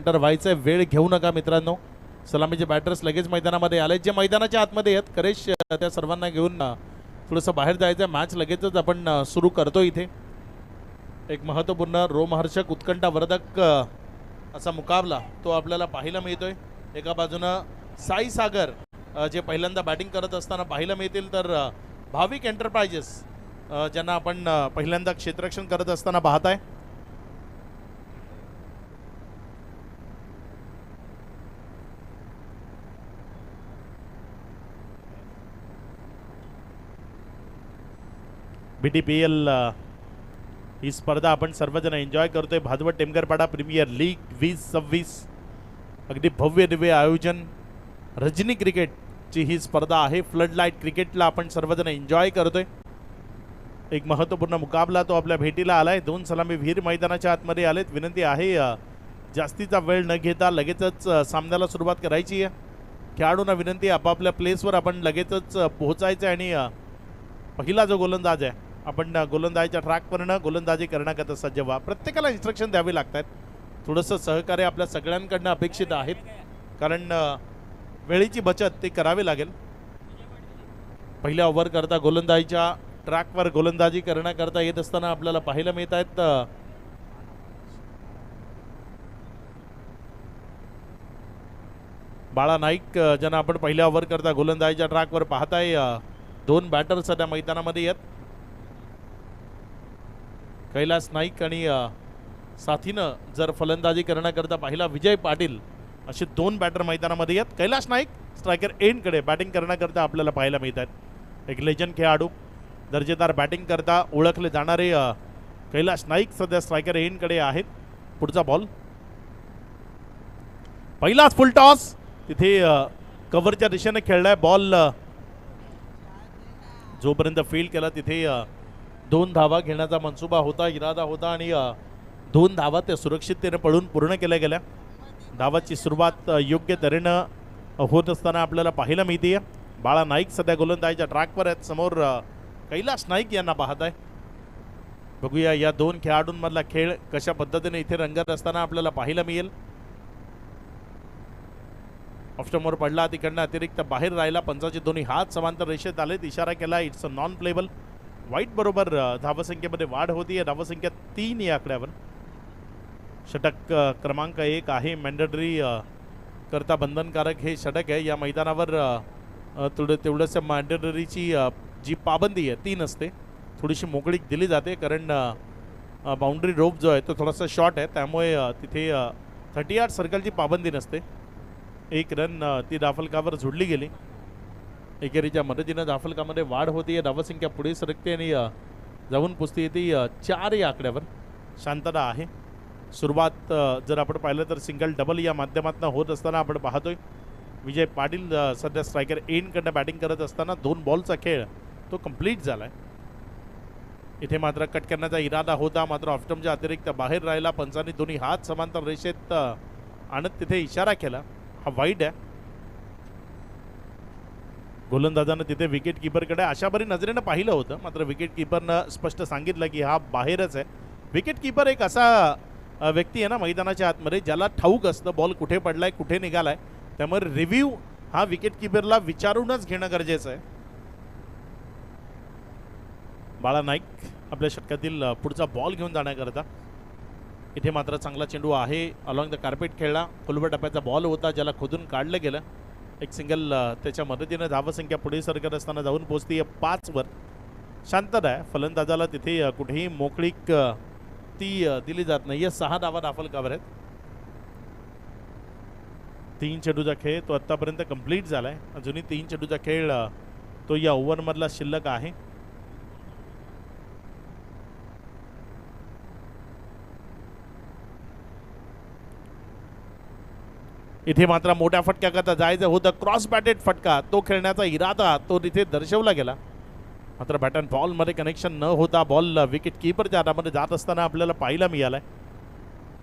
Enter व्हायचं आहे, वेळ घेऊ नका मित्रांनो. सलामीचे बॅटर्स लगेच मैदानामध्ये आले, जे मैदानाच्या आतमध्ये आहेत. करेश त्या सर्वांना घेऊन थोडंसं बाहेर जायचं. मॅच लगेचच आपण सुरू करतो. इथे एक महत्त्वपूर्ण रोमहर्षक उत्कंठावर्धक असा मुकाबला तो आपल्याला पाहायला मिळतोय. एका बाजूनं साई सागर जे पहिल्यांदा बॅटिंग करत असताना पाहायला मिळतील, तर भाविक एंटरप्राइजेस ज्यांना आपण पहिल्यांदा क्षेत्ररक्षण करत असताना पाहताय. BTPL ही स्पर्धा आपण सर्वजण एन्जॉय करतोय. भादवड टेमगरपाडा प्रीमियर लीग 2026 अगदी भव्य दिव्य आयोजन. रजनी क्रिकेटची ही स्पर्धा आहे. फ्लड लाईट क्रिकेटला आपण सर्वजण एन्जॉय करतोय. एक महत्त्वपूर्ण मुकाबला तो आपल्या भेटीला आलाय. 2 सलामी वीर मैदानाच्या आतमध्ये आलेत. विनंती आहे जास्तीचा वेळ न घेता लगेचच सामन्याला सुरुवात करायची आहे. खेळाडूंना विनंती आपापल्या प्लेसवर आपण लगेचच पोहोचायचं आणि पहिला जो गोलंदाज आहे आपण गोलंदाजीच्या ट्रॅकवरनं गोलंदाजी करण्याकरता सज्ज व्हा. प्रत्येकाला इन्स्ट्रक्शन द्यावी लागतात. थोडंसं सहकार्य आपल्या सगळ्यांकडनं अपेक्षित आहेत, कारण वेळेची बचत ते करावी लागेल. पहिल्या ओव्हर करता गोलंदाजीच्या ट्रॅकवर गोलंदाजी करण्याकरता येत असताना आपल्याला पाहायला मिळत आहेत बाळा नाईक, ज्यांना आपण पहिल्या ओव्हर करता गोलंदाजीच्या ट्रॅकवर पाहताय. 2 बॅटर सध्या मैदानामध्ये आहेत. कैलास नाईक आणि साथीनं जर फलंदाजी करण्याकरता पाहिला विजय पाटील, असे 2 बॅटर मैदानामध्ये आहेत. कैलास नाईक स्ट्रायकर एंडकडे बॅटिंग करण्याकरता आपल्याला पाहायला मिळत आहेत. एक लेजंड खेळाडू, दर्जेदार बॅटिंग करता ओळखले जाणारे कैलास नाईक सध्या स्ट्रायकर एंडकडे आहेत. पुढचा बॉल, पहिलाच फुल टॉस तिथे कव्हरच्या दिशेने खेळलाय. बॉल जोपर्यंत फील्ड केला तिथे 2 धावा घेण्याचा मनसुबा होता, इरादा होता आणि 2 धावा त्या सुरक्षिततेने पळून पूर्ण केल्या गेल्या. धावाची सुरुवात योग्य तऱ्हेनं होत असताना आपल्याला पाहायला मिळते. बाळा नाईक सध्या गोलंदाजीच्या ट्रॅकवर आहेत. समोर कैलास नाईक यांना पाहत आहे. बघूया या 2 खेळाडूंमधला खेळ कशा पद्धतीने इथे रंगत असताना आपल्याला पाहायला मिळेल. ऑफस्टमवर पडला, तिकडनं अतिरिक्त बाहेर राहिला. पंचाचे दोन्ही हात समांतर रेषेत आलेत. इशारा केला इट्स अ नॉन प्लेबल. वाईट बरोबर धावसंख्येमध्ये वाढ होती. धावसंख्या 3 या आकड्यावर. षटक क्रमांक 1 आहे. मॅन्डेटरी करता बंधनकारक हे षटक आहे. या मैदानावर तेवढंसं मॅन्डेटरीची जी पाबंदी आहे ती नसते. थोडीशी मोकळीक दिली जाते, कारण बाउंड्री रोप जो आहे तो थोडासा शॉर्ट आहे, त्यामुळे तिथे 38 सर्कलची पाबंदी नसते. 1 रन ती धाफलकावर झुडली गेली. एकेरीच्या मदतीनं धाफलकामध्ये वाढ होती. धावसंख्या पुढे सरकते आणि जाऊन पुसते येते 4 या आकड्यावर. शांतता आहे. सुरुवात जर आपण पाहिलं तर सिंगल डबल या माध्यमातून होत असताना आपण पाहतोय. विजय पाटील सध्या स्ट्रायकर एंडकडनं बॅटिंग करत असताना 2 बॉलचा खेळ तो कंप्लीट झालाय. इथे मात्र कट करण्याचा इरादा होता, मात्र ऑफस्टमच्या अतिरिक्त बाहेर राहिला. पंचांनी दोन्ही हात समांतर रेषेत आणत तिथे इशारा केला. हा वाईट आहे. गोलंदाजानं तिथे विकेट किपरकडे अशाबरी नजरेनं पाहिलं होतं, मात्र विकेट किपरनं स्पष्ट सांगितलं की हा बाहेरच आहे. विकेट किपर एक असा व्यक्ती आहे ना मैदानाच्या आतमध्ये, ज्याला ठाऊक असतं बॉल कुठे पडलाय, कुठे निघालाय. त्यामुळे रिव्ह्यू हा विकेट किपरला विचारूनच घेणं गरजेचं आहे. बाळा नाईक आपल्या षटकातील पुढचा बॉल घेऊन जाण्याकरता. इथे मात्र चांगला चेंडू आहे. अलॉंग द कार्पेट खेळला. खोलवर टप्प्याचा बॉल होता, ज्याला खोदून काढलं गेलं. एक सिंगल त्याच्या मदतीनं धावसंख्या पुढे सरकत असताना जाऊन पोहोचते 5 वर. शांतता आहे. फलंदाजाला तिथे कुठेही मोकळीक ती दिली जात नाही. 6 धावा धाफलकावर आहेत. 3 चेंडूचा खेळ तो आत्तापर्यंत कंप्लीट झाला आहे. अजूनही 3 चेंडूचा खेळ तो या ओव्हरमधला शिल्लक आहे. इथे मात्र मोठ्या फटक्याकरता जायचं होतं. क्रॉस बॅटेड फटका तो खेळण्याचा इरादा तो तिथे दर्शवला गेला, मात्र बॅट अँड बॉलमध्ये कनेक्शन न होता बॉल विकेट कीपरच्या हातामध्ये जात असताना आपल्याला पाहायला मिळालाय.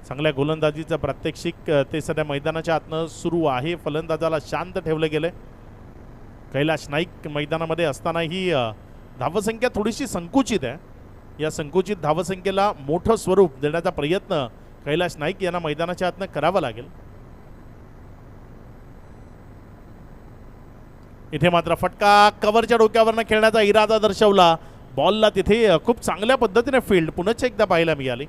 चांगल्या गोलंदाजीचं प्रात्यक्षिक ते सध्या मैदानाच्या आतनं सुरू आहे. फलंदाजाला शांत ठेवलं गेलंय. कैलास नाईक मैदानामध्ये असतानाही धावसंख्या थोडीशी संकुचित आहे. या संकुचित धावसंख्येला मोठं स्वरूप देण्याचा प्रयत्न कैलाश नाईक यांना मैदानाच्या आतनं करावं लागेल. इथे मात्र फटका कव्हरच्या डोक्यावरनं खेळण्याचा इरादा दर्शवला. बॉलला तिथे खूप चांगल्या पद्धतीने फील्ड पुन्हा एकदा पाहायला मिळाली.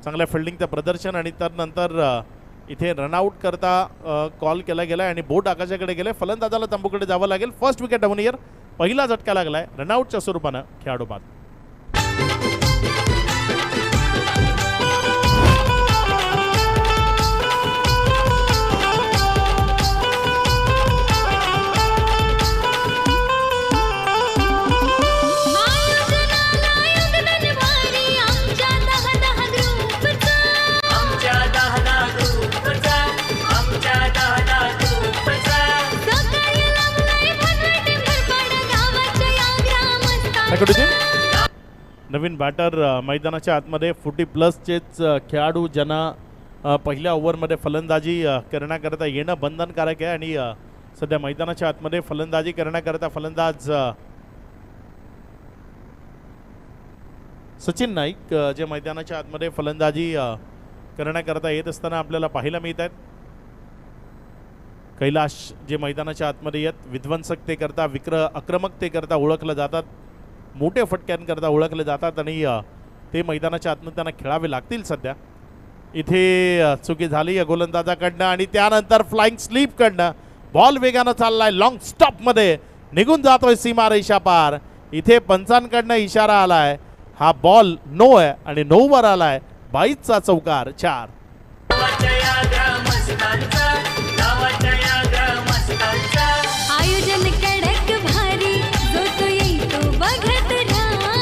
चांगल्या फिल्डिंगचं प्रदर्शन आणि त्यानंतर इथे रनआउट करता कॉल केला गेला आणि बोट आकाशाकडे गेले. फलंदाजाला तंबूकडे जावं लागेल. First wicket down here. पहिला झटका लागलाय रनआउटच्या स्वरूपानं खेळाडू बाद. नवीन बॅटर मैदानाच्या आतमध्ये 40+ खेळाडू ज्यांना पहिल्या ओव्हरमध्ये फलंदाजी करण्याकरता येणं बंधनकारक आहे आणि सध्या मैदानाच्या आतमध्ये फलंदाजी करण्याकरता फलंदाज सचिन नाईक जे मैदानाच्या आतमध्ये फलंदाजी करण्याकरता येत असताना आपल्याला पाहायला मिळत आहेत. कैलाश जे मैदानाच्या आतमध्ये येत विध्वंसकतेकरता आक्रमकतेकरता ओळखलं जातात. मोठ्या फटक्यांकरता ओळखले जातात आणि ते मैदानाच्या आतनं त्यांना खेळावे लागतील. सध्या इथे चुकी झाली या गोलंदाजाकडनं आणि त्यानंतर फ्लाइंग स्लीपकडनं बॉल वेगानं चाललाय. लॉंग स्टॉपमध्ये निघून जातोय सीमारेषा पार. इथे पंचांकडनं इशारा आलाय. हा बॉल नो आहे आणि 9 वर आलाय. 22चा चौकार 4. आयोजन कडक भारी जो तो येई तो बघत राहा.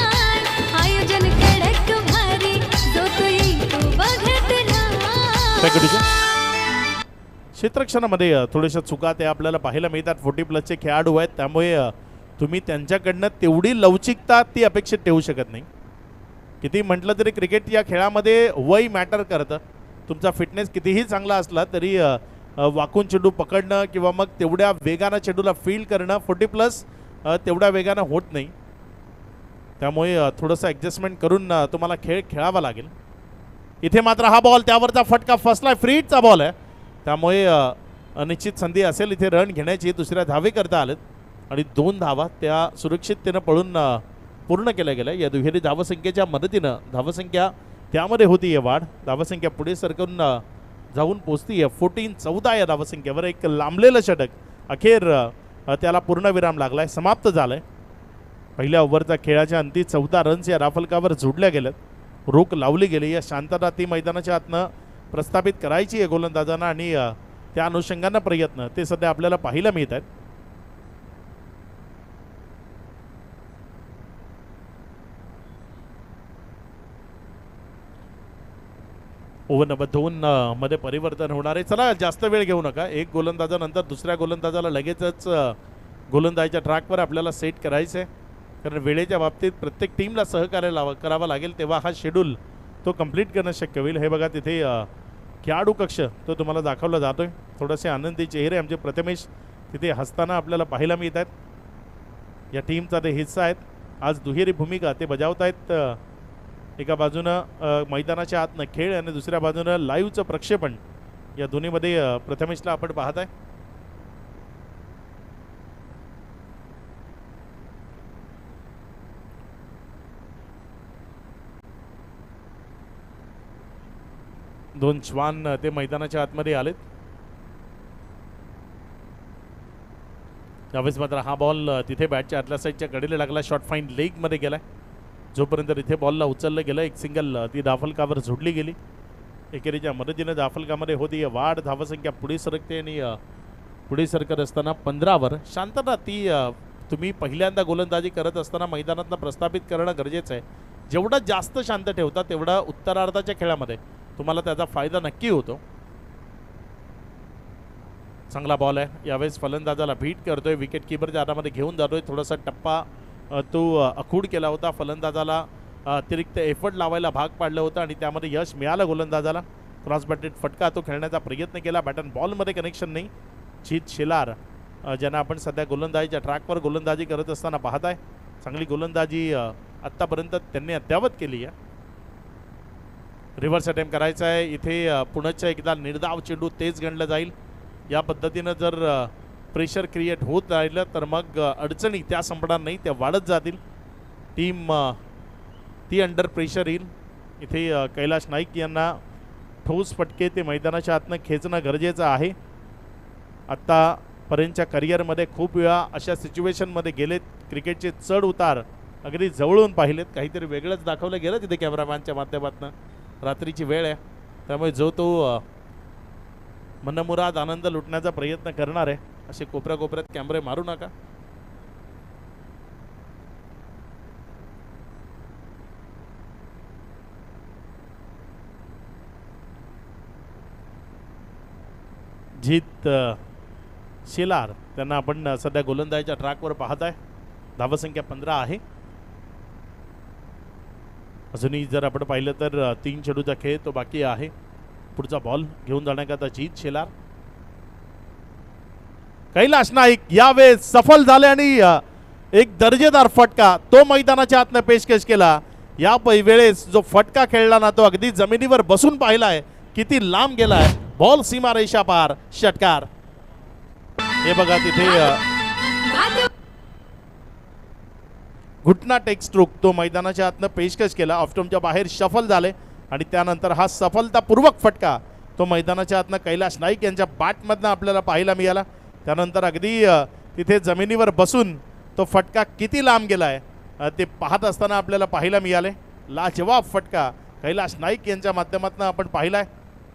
आयोजन कडक भारी जो तो येई तो बघत राहा. क्षेत्ररक्षणामध्ये थोड्याशा चुका ते आपल्याला पाहायला मिळतात. 40+ खेळाडू आहेत त्यामुळे तुम्ही त्यांच्याकडनं तेवढी लवचिकता ती अपेक्षित ठेवू शकत नाही. किती म्हटलं तरी क्रिकेट या खेळामध्ये वय मॅटर करतं. तुमचा फिटनेस कितीही चांगला असला तरी वाकून चेंडू पकडणं किंवा मग तेवढ्या वेगानं चेंडूला फील्ड करणं 40+ तेवढ्या वेगानं होत नाही. त्यामुळे थोडंसं ॲडजस्टमेंट करून तुम्हाला खेळ खेळावा लागेल. इथे मात्र हा बॉल त्यावरचा फटका फसलाय. फ्रीटचा बॉल आहे त्यामुळे अनिश्चित संधी असेल इथे रन घेण्याची. दुसऱ्या धावे करता आलेत आणि 2 धावा त्या सुरक्षिततेनं पळून पूर्ण केल्या गेल्या. या दुहेरी धावसंख्येच्या मदतीनं धावसंख्या त्यामध्ये होती आहे वाढ. धावसंख्या पुढे सरकून जाऊन पोचती आहे 14-14 या धावसंख्येवर. एक लांबलेलं षटक अखेर त्याला पूर्णविराम लागलाय. समाप्त झालाय. पहिल्या ओव्हरचा खेळाच्या अंती 14 रन्स या राफलकावर जोडल्या गेल्यात. रोख लावली गेली. या शांतता ती मैदानाच्या आतनं प्रस्थापित करायची आहे गोलंदाजांना आणि त्या अनुषंगानं प्रयत्न ते सध्या आपल्याला पाहायला मिळत आहेत. ओव्हर नंबर 2 मध्ये परिवर्तन होणार आहे. चला जास्त वेळ घेऊ नका. एक गोलंदाजानंतर दुसऱ्या गोलंदाजाला लगेचच गोलंदाजीच्या ट्रॅकवर आपल्याला सेट करायचं आहे. कारण वेळेच्या बाबतीत प्रत्येक टीमला सहकार्य करावं लागेल तेव्हा हा शेड्यूल तो कंप्लीट करणं शक्य होईल. हे बघा तिथे खेळाडू कक्ष तो तुम्हाला दाखवला जातोय. थोडेसे आनंदी चेहरे आमचे प्रथमेश तिथे हसताना आपल्याला पाहायला मिळत आहेत. या टीमचा ते हिस्सा आहेत. आज दुहेरी भूमिका ते बजावत आहेत. एका बाजूनं मैदानाच्या आतनं खेळ आणि दुसऱ्या बाजूनं लाईव्हचं प्रक्षेपण. या दोन्हीमध्ये प्रथमेशला आपण पाहत आहे. दोन श्वान ते मैदानाच्या आतमध्ये आलेत. त्यावेळेस मात्र हा बॉल तिथे बॅटच्या आतल्या साईडच्या कडेला लागला. शॉर्ट फाईन लेगमध्ये गेलाय. जोपर्यंत इथे बॉलला उचललं गेलं एक सिंगल ती धाफलकावर जोडली गेली. एकेरीच्या मदतीने धाफलकामध्ये होती वाढ. धावसंख्या पुढे सरकते आणि पुढे सरकत असताना 15वर शांतता ती तुम्ही पहिल्यांदा गोलंदाजी करत असताना मैदानातनं प्रस्थापित करणं गरजेचं आहे. जेवढं जास्त शांत ठेवता तेवढा उत्तरार्धाच्या खेळामध्ये तुम्हाला त्याचा फायदा नक्की होतो. चांगला बॉल आहे. यावेळेस फलंदाजाला बीट करतोय. विकेट किपरच्या हातामध्ये घेऊन जातोय. थोडासा टप्पा तो आखूड केला होता. फलंदाजाला अतिरिक्त एफर्ट लावायला भाग पाडलं होतं आणि त्यामध्ये यश मिळालं गोलंदाजाला. क्रॉस बॅटेड फटका तो खेळण्याचा प्रयत्न केला. बॅट अँड बॉलमध्ये कनेक्शन नाही. जीत शेलार ज्यांना आपण सध्या गोलंदाजीच्या ट्रॅकवर गोलंदाजी करत असताना पाहत आहे. चांगली गोलंदाजी आत्तापर्यंत त्यांनी अद्यावत केली आहे. रिव्हर्स अटेम्प्ट करायचा आहे इथे. पुण्याच्या एकदा निर्धाव चेंडू तेच गणलं जाईल. या पद्धतीनं जर प्रेशर क्रिएट होत राहिलं तर मग अडचणी त्या संपणार नाही, त्या वाढत जातील. टीम ती अंडर प्रेशर येईल. इथे कैलाश नाईक यांना ठोस फटके ते मैदानाच्या आतनं खेचणं गरजेचं आहे. आत्तापर्यंतच्या करिअरमध्ये खूप वेळा अशा सिच्युएशनमध्ये गेलेत, क्रिकेटचे चढ उतार अगदी जवळून पाहिलेत. काहीतरी वेगळंच दाखवलं गेलं तिथे कॅमेरामॅनच्या माध्यमातून. रात्रीची वेळ आहे त्यामुळे जो तो मनमुराद आनंद लुटण्याचा प्रयत्न करणार आहे. असे कोपऱ्या कोपऱ्यात कॅमेरे मारू नका. जीत शेलार त्यांना आपण सध्या गोलंदाजीच्या ट्रॅकवर पाहत आहे. धावसंख्या 15 आहे. अजूनही जर आपण पाहिलं तर 3 चेंडूचा खेळ तो बाकी आहे. पुढचा बॉल घेऊन जाण्याकरता जीत शेलार. कैलाश नाईक यावेळेस सफल झाले आणि एक दर्जेदार फटका तो मैदानाच्या आतनं पेशकश केला. या वेळेस जो फटका खेळला ना तो अगदी जमिनीवर बसून पाहिलाय, किती लांब गेलाय. बॉल सीमा रेषा पार, षटकार. हे बघा तिथे घुटना टेक स्ट्रोक तो मैदानाच्या आतनं पेशकश केला. ऑफस्टंपच्या बाहेर शफल झाले आणि त्यानंतर हा सफलतापूर्वक फटका तो मैदानाच्या आतनं कैलाश नाईक यांच्या बॅटमधनं आपल्याला पाहायला मिळाला. त्यानंतर अगदी तिथे जमिनीवर बसून तो फटका किती लांब गेलाय ते पाहत असताना आपल्याला पाहायला मिळाले. लाजवाब फटका कैलाश नाईक यांच्या माध्यमातून आपण पाहिलाय.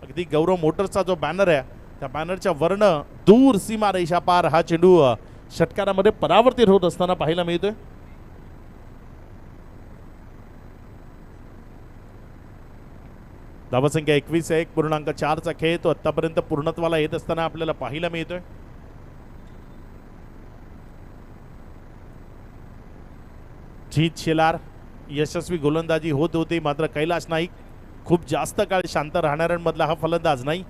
अगदी गौरव मोटर्सचा जो बॅनर आहे त्या बॅनरच्या वर्ण दूर सीमा रेषा पार हा चेंडू षटकारामध्ये परावर्तित होत असताना पाहायला मिळतोय. धावसंख्या 21 आहे. 1.4चा खेळ तो आतापर्यंत पूर्णत्वाला येत असताना आपल्याला पाहायला मिळतोय. जीत शेलार यशस्वी गोलंदाजी होत होती, मात्र कैलाश नाईक खूप जास्त काळ शांत राहणाऱ्यांमधला हा फलंदाज नाही.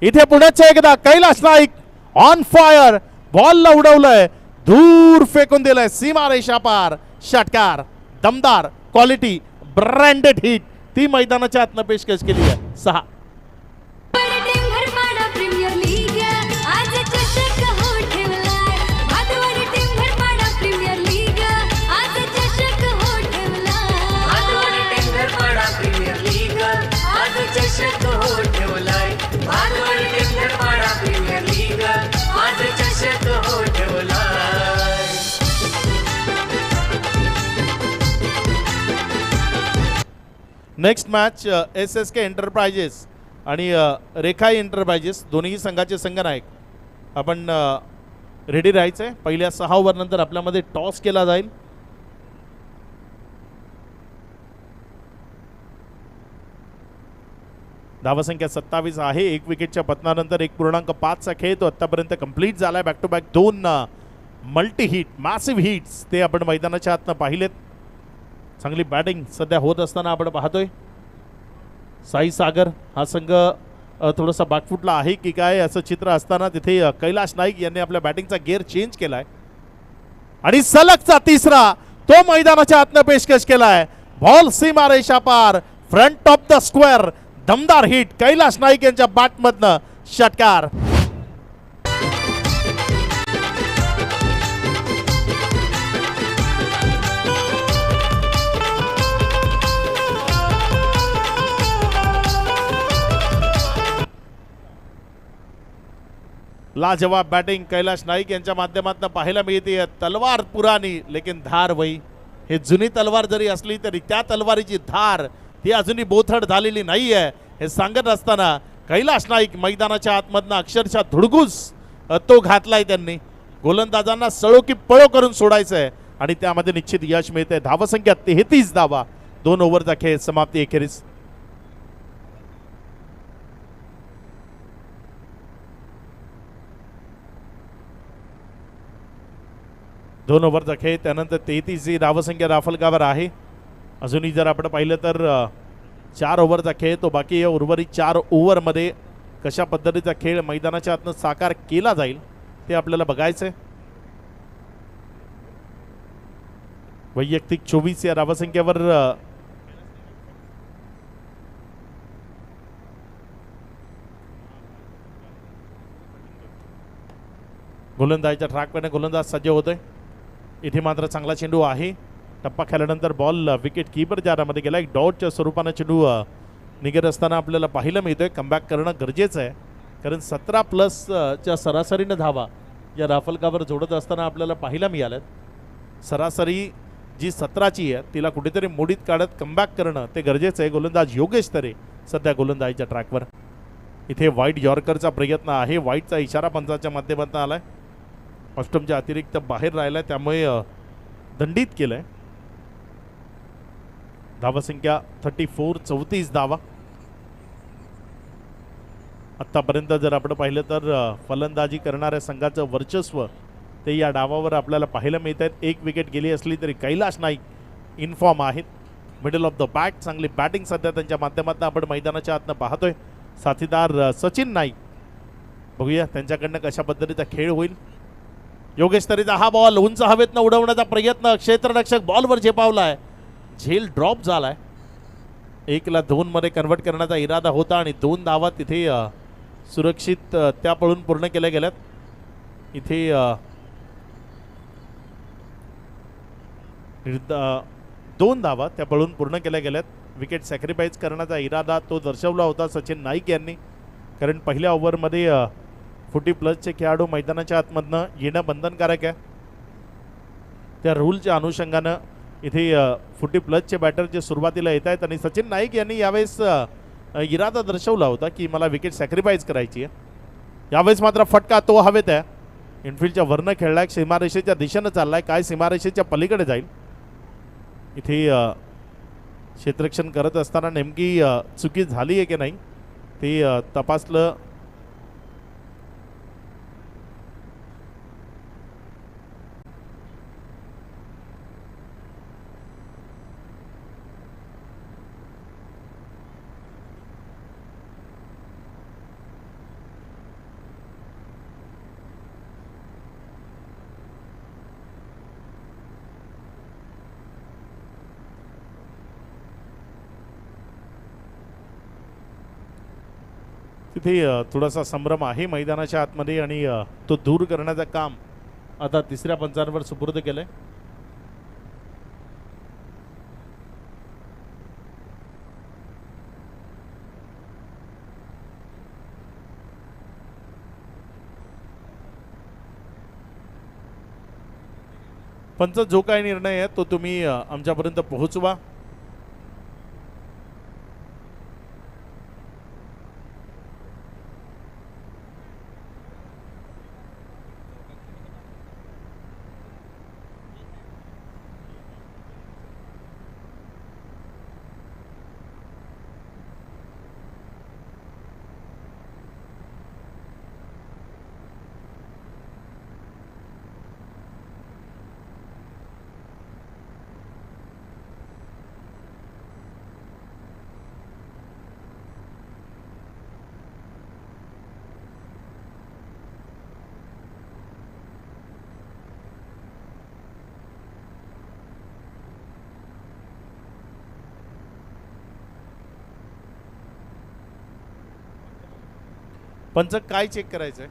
इथे पुण्याच्या एकदा कैलाश नाईक ऑन फायर. बॉलला उडवलंय, दूर फेकून दिलंय सीमा रेषा पार, षटकार. दमदार क्वालिटी ब्रँडेड हिट ती मैदानाच्या आतनं पेशकश केली आहे. 6 प्रीमियर लीग आज चषक हो ठेवलाय. भातवाडी टीम घरपाडा प्रीमियर लीग आज चषक हो ठेवलाय. भातवाडी टीम घरपाडा प्रीमियर लीग आज चषक हो ठेवलाय. भातवाडी टीम घरपाडा प्रीमियर लीग आज चषक हो ठेवलाय. नेक्स्ट मॅच SSK एंटरप्राइजेस आणि रेखाई एंटरप्राइजेस दोन्ही संघाचे संघनायक आपण रेडी राहायचं आहे. पहिल्या 6 ओव्हर नंतर आपल्यामध्ये टॉस केला जाईल. धावसंख्या 27 आहे. 1 विकेटच्या पतनानंतर 1.5चा खेळ तो आतापर्यंत कंप्लीट झालाय. Back to back 2 multi hit massive hits ते आपण मैदानाच्या आतनं पाहिलेत. चांगली बॅटिंग सध्या होत असताना आपण पाहतोय. साई सागर हा संघ थोडासा बॅकफुटला आहे की काय असं चित्र असताना तिथे कैलाश नाईक यांनी आपल्या बॅटिंगचा गिअर चेंज केलाय आणि सलगचा तिसरा तो मैदानाच्या आतनं पेशकश केलाय. बॉल सीमा रेषा पार, फ्रंट ऑफ द स्क्वेअर. दमदार हिट कैलाश नाईक यांच्या बॅटमधनं, षटकार. लाजवाब बॅटिंग कैलाश नाईक यांच्या माध्यमातून पाहायला मिळते. तलवार पुराणी लेकिन धार वही. हे जुनी तलवार जरी असली तरी त्या तलवारीची धार ती अजूनही बोथड झालेली नाही आहे हे सांगत असताना कैलाश नाईक मैदानाच्या आतमधनं अक्षरशः धुडगूस तो घातलाय त्यांनी. गोलंदाजांना सळो की पळो करून सोडायचं आहे आणि त्यामध्ये निश्चित यश मिळते. धावसंख्या 33 धावा. 2 ओव्हरचा खेळ समाप्ती एखेरीस. दोन ओव्हरचा खेळ त्यानंतर 33 धावसंख्या राफलगावर आहे. अजूनही जर आपण पाहिलं तर 4 ओव्हरचा खेळ तो बाकी आहे. उर्वरित 4 ओव्हरमध्ये कशा पद्धतीचा खेळ मैदानाच्या आतनं साकार केला जाईल ते आपल्याला बघायचं आहे. वैयक्तिक 24 या धावसंख्येवर गोलंदाजीच्या ट्रॅकवर गोलंदाज सज्ज होतोय. इथे मात्र चांगला चेंडू आहे. टप्पा खेळल्यानंतर बॉल विकेट कीपर जारामध्ये गेला. एक डॉटच्या स्वरूपानं चेंडू निघत असताना आपल्याला पाहायला मिळतोय. कमबॅक करणं गरजेचं आहे, कारण 17+ सरासरीनं धावा या राफलकावर जोडत असताना आपल्याला पाहायला मिळाल्यात. सरासरी जी 17ची आहे तिला कुठेतरी मोडीत काढत कमबॅक करणं ते गरजेचं आहे. गोलंदाज योगेश तरे सध्या गोलंदाजीच्या ट्रॅकवर. इथे वाईट यॉर्करचा प्रयत्न आहे. वाईटचा इशारा पंचाच्या माध्यमातून आलाय. ऑस्टमच्या अतिरिक्त बाहेर राहिलाय, त्यामुळे दंडित केलंय. धावसंख्या 34, 34 धावा. आत्तापर्यंत जर आपण पाहिलं तर फलंदाजी करणाऱ्या संघाचं वर्चस्व ते या डावावर आपल्याला पाहायला मिळत आहेत. एक विकेट गेली असली तरी कैलाश नाईक इनफॉर्म आहेत. मिडल ऑफ द बॅट चांगली बॅटिंग सध्या त्यांच्या माध्यमातून आपण मैदानाच्या आतनं पाहतोय. साथीदार सचिन नाईक, बघूया त्यांच्याकडनं कशा पद्धतीचा खेळ होईल. योगेश तरीचा हा बॉल उंच हवेतनं उडवण्याचा प्रयत्न, क्षेत्ररक्षक बॉलवर झेपावलाय, झेल ड्रॉप झालाय. 1ला 2 मध्ये कन्वर्ट करण्याचा इरादा होता आणि 2 धावा तिथे सुरक्षित त्या पळून पूर्ण केल्या गेल्यात. इथे 2 धावा त्या पळून पूर्ण केल्या गेल्यात. विकेट सॅक्रिफाईस करण्याचा इरादा तो दर्शवला होता सचिन नाईक यांनी, कारण पहिल्या ओव्हरमध्ये 40+ खेळाडू मैदानाच्या आतमधनं येणं बंधनकारक आहे. त्या रूलच्या अनुषंगानं इथे 40+ बॅटर जे सुरुवातीला येत आहेत आणि सचिन नाईक यांनी यावेळेस इरादा दर्शवला होता की मला विकेट सॅक्रिफाईस करायची आहे. यावेळेस मात्र फटका तो हवेत आहे. इनफिल्डच्या वरनं खेळलाय, सीमारेषेच्या दिशेनं चाललाय, काय सीमारेषेच्या पलीकडे जाईल. इथे क्षेत्ररक्षण करत असताना नेमकी चुकी झाली आहे की नाही ते तपासलं. तिथे थोडासा संभ्रम आहे मैदानाच्या आतमध्ये आणि तो दूर करण्याचं काम आता तिसऱ्या पंचांवर सुपूर्द केलंय. पंच जो काही निर्णय आहे तो तुम्ही आमच्यापर्यंत पोहोचवा. पंच काय चेक करायचंय?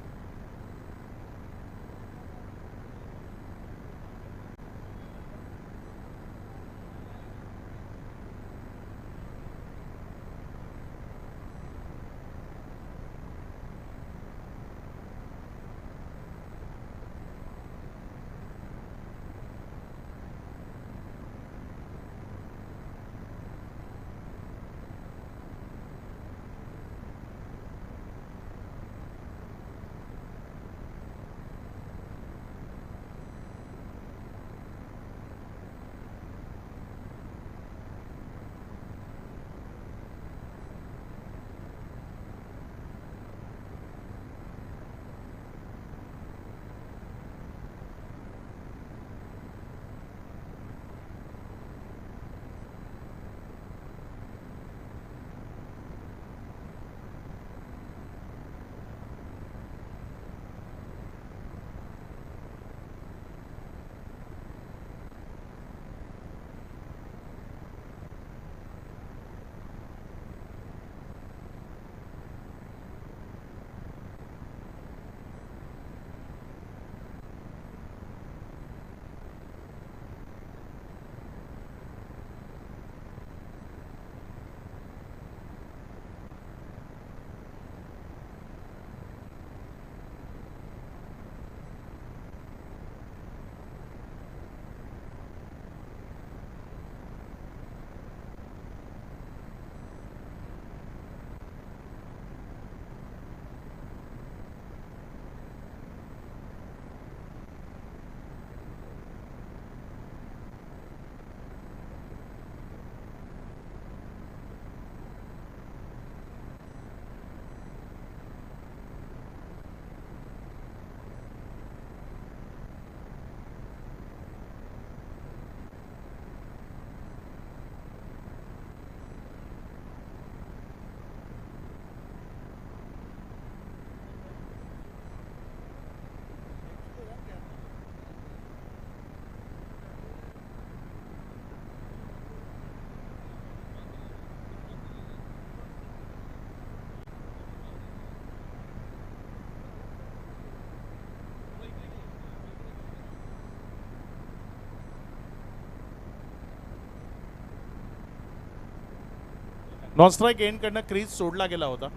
नॉन स्ट्राईक एंडकडनं क्रीज सोडला गेला होता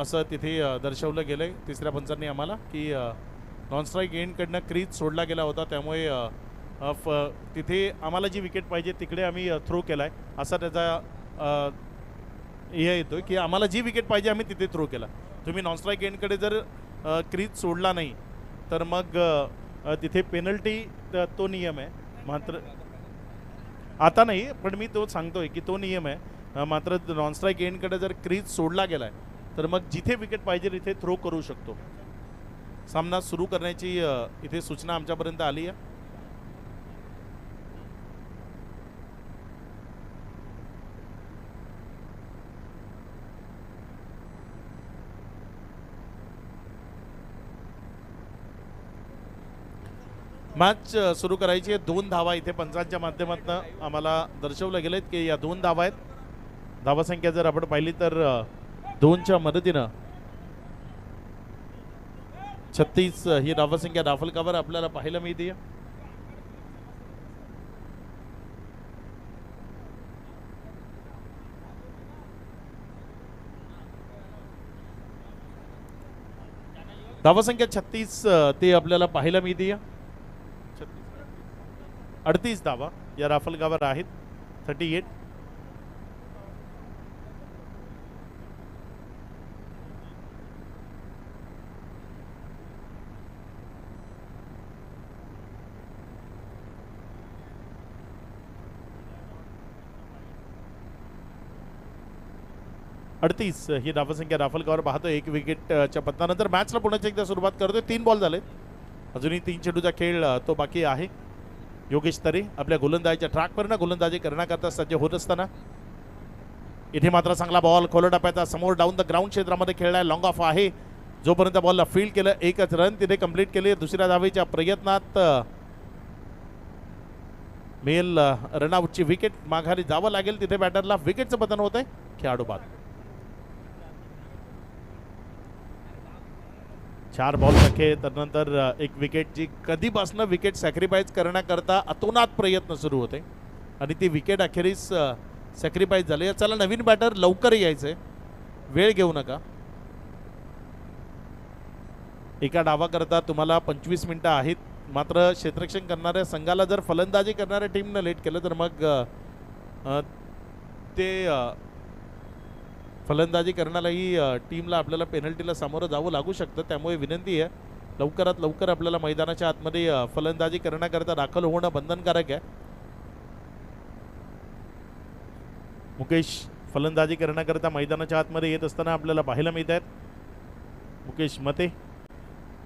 असं तिथे दर्शवलं गेलं आहे तिसऱ्या पंचांनी आम्हाला की नॉन स्ट्राईक एंडकडनं क्रीज सोडला गेला होता त्यामुळे तिथे आम्हाला जी विकेट पाहिजे तिकडे आम्ही थ्रो केला आहे असा त्याचा हे येतो की आम्हाला जी विकेट पाहिजे आम्ही तिथे थ्रो केला. तुम्ही नॉन स्ट्राईक एंडकडे जर क्रीज सोडला नाही तर मग तिथे पेनल्टी तो नियम आहे. मात्र आता नाही पण मी तो सांगतोय की तो नियम आहे. मात्र नॉन स्ट्राईक एंडकडे जर क्रीज सोडला गेला आहे तर मग जिथे विकेट पाहिजे तिथे थ्रो करू शकतो. सामना सुरू करण्याची इथे सूचना आमच्यापर्यंत आली आहे. मॅच सुरू करायची आहे. 2 धावा इथे पंचांच्या माध्यमातून आम्हाला दर्शवलं गेलेत की या 2 धावा आहेत. धावासंख्या जर आपण पाहिली तर 2च्या मदतीनं 36 ही धावसंख्या धाफलकावर आपल्याला पाहायला मिळते. धावसंख्या 36 ते आपल्याला पाहायला मिळते. 38 धावा या राफलगावर आहेत. 38. ही धावसंख्या राफलगावर पाहतो. 1 विकेटच्या पतनानंतर मॅचला पुन्हा एकदा सुरुवात करतोय. 3 बॉल झालेत. अजूनही 3 चेंडूचा खेळ तो बाकी आहे. योगेश तरे आपल्या गोलंदाजीच्या ट्रॅकवरनं गोलंदाजी करण्याकरता सज्ज होत असताना इथे मात्र चांगला बॉल खोल टप्प्याचा समोर डाऊन द ग्राउंड क्षेत्रामध्ये खेळलाय. लॉंग ऑफ आहे. जोपर्यंत बॉलला फील्ड केलं 1च रन तिथे कंप्लीट केले. दुसऱ्या धावेच्या प्रयत्नात मेल रनआउटची विकेट माघारी जावं लागेल. तिथे बॅटरला विकेटचं पतन होत आहे. खेळाडू बाद. 4 बॉल राखे त्यानंतर 1 विकेट जी कधीपासून विकेट सॅक्रिफाईस करण्याकरता अतोनात प्रयत्न सुरू होते आणि ती विकेट अखेरीस सॅक्रिफाईस झाली. चला नवीन बॅटर लवकर यायचंय. वेळ घेऊ नका. एका डावाकरता तुम्हाला 25 मिनिटं आहेत. मात्र क्षेत्ररक्षण करणाऱ्या संघाला जर फलंदाजी करणाऱ्या टीमनं लेट केलं तर मग ते फलंदाजी करण्यालाही टीमला आपल्याला पेनल्टीला सामोरं जावं लागू शकतं. त्यामुळे विनंती आहे लवकरात लवकर आपल्याला मैदानाच्या आतमध्ये फलंदाजी करण्याकरता दाखल होणं बंधनकारक आहे. मुकेश फलंदाजी करण्याकरता मैदानाच्या आतमध्ये येत असताना आपल्याला पाहायला मिळत आहेत. मुकेश मते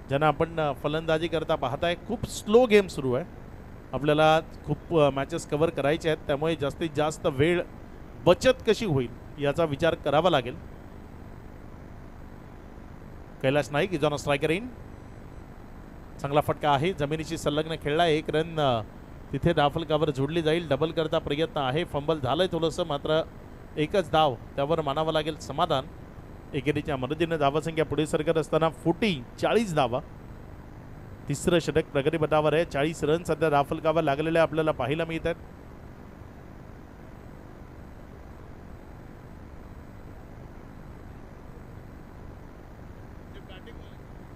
ज्यांना आपण फलंदाजी करता पाहताय. खूप स्लो गेम सुरू आहे. आपल्याला खूप मॅचेस कव्हर करायचे आहेत. त्यामुळे जास्तीत जास्त वेळ बचत कशी होईल याचा विचार करावा लागेल. Kailash Naik is on a striker in. चांगला फटका आहे. जमिनीशी संलग्न खेळला. 1 रन तिथे धाफलकावर जोडली जाईल. डबल करता प्रयत्न आहे. फंबल झालंय थोडंसं. मात्र 1च धाव त्यावर मानावं लागेल समाधान. एकेरीच्या मदतीनं धावसंख्या पुढे सरकत असताना 40 धावा. तिसरं षटक प्रगतीपथावर आहे. 40 रन सध्या धाफलकावर लागलेले आपल्याला पाहायला मिळत आहेत.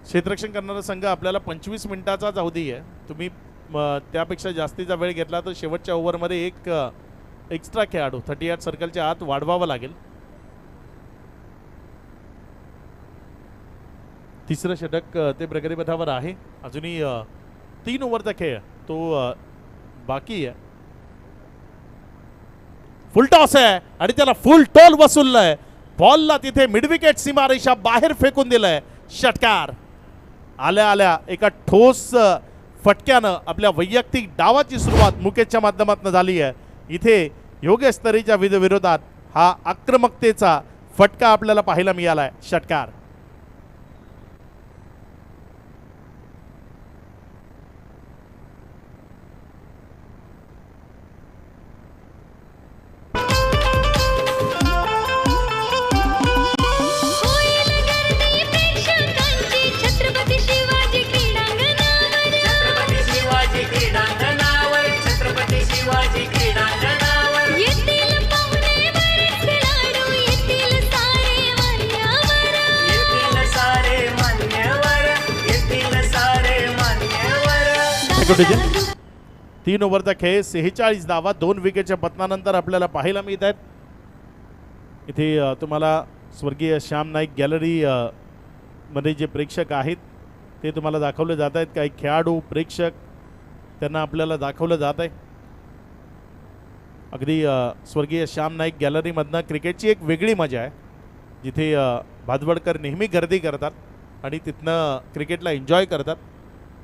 क्षेत्ररक्षण करणारा संघ आपल्याला 25 मिनिटाचाच अवधी आहे. तुम्ही त्यापेक्षा जास्तीचा वेळ घेतला तर शेवटच्या ओव्हरमध्ये 1 एक्स्ट्रा खेळाडू 38 सर्कलच्या आत वाढवावा लागेल. तिसरं षटक ते प्रगतीपथावर आहे. अजूनही 3 ओव्हरचा खेळ तो बाकी आहे. फुल टॉस आहे आणि त्याला फुल टोल वसूललाय. बॉलला तिथे मिडविकेट सीमारेषा बाहेर फेकून दिलाय. षटकार. आल्या आल्या एका ठोस फटक्यानं आपल्या वैयक्तिक डावाची सुरुवात मुकेशच्या माध्यमातून झाली आहे. इथे योगेश तरेच्या विरोधात हा आक्रमकतेचा फटका आपल्याला पाहायला मिळालाय. षटकार. सेकंडचे 3 ओव्हरचा खेळ 46 धावा 2 विकेटच्या पतनानंतर आपल्याला पाहायला मिळत आहेत। इथे तुम्हाला स्वर्गीय श्याम नाईक गॅलरी मध्ये जे प्रेक्षक आहेत ते तुम्हाला दाखवले जात आहेत। काही खेळाडू प्रेक्षक त्यांना आपल्याला दाखवलं जात आहे। अगदी स्वर्गीय श्याम नाईक गॅलरीमधनं क्रिकेटची एक वेगळी मजा आहे, जिथे भादवडकर नेहमी गर्दी करतात आणि तिथनं क्रिकेटला एन्जॉय करतात।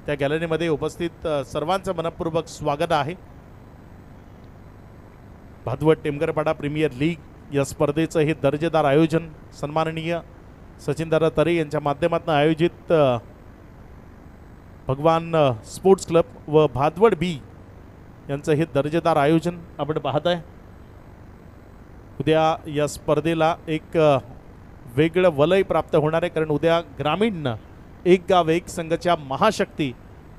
त्या गॅलरीमध्ये उपस्थित सर्वांचं मनपूर्वक स्वागत आहे। भादवड टेमघरपाडा प्रीमियर लीग या स्पर्धेचं हे दर्जेदार आयोजन सन्माननीय सचिनदादा तरे यांच्या माध्यमातून आयोजित भगवान स्पोर्ट्स क्लब व भादवड बी यांचं हे दर्जेदार आयोजन आपण पाहत आहे। उद्या या स्पर्धेला एक वेगळं वलय प्राप्त होणार आहे, कारण उद्या ग्रामीण एक गाव एक संघाच्या महाशक्ती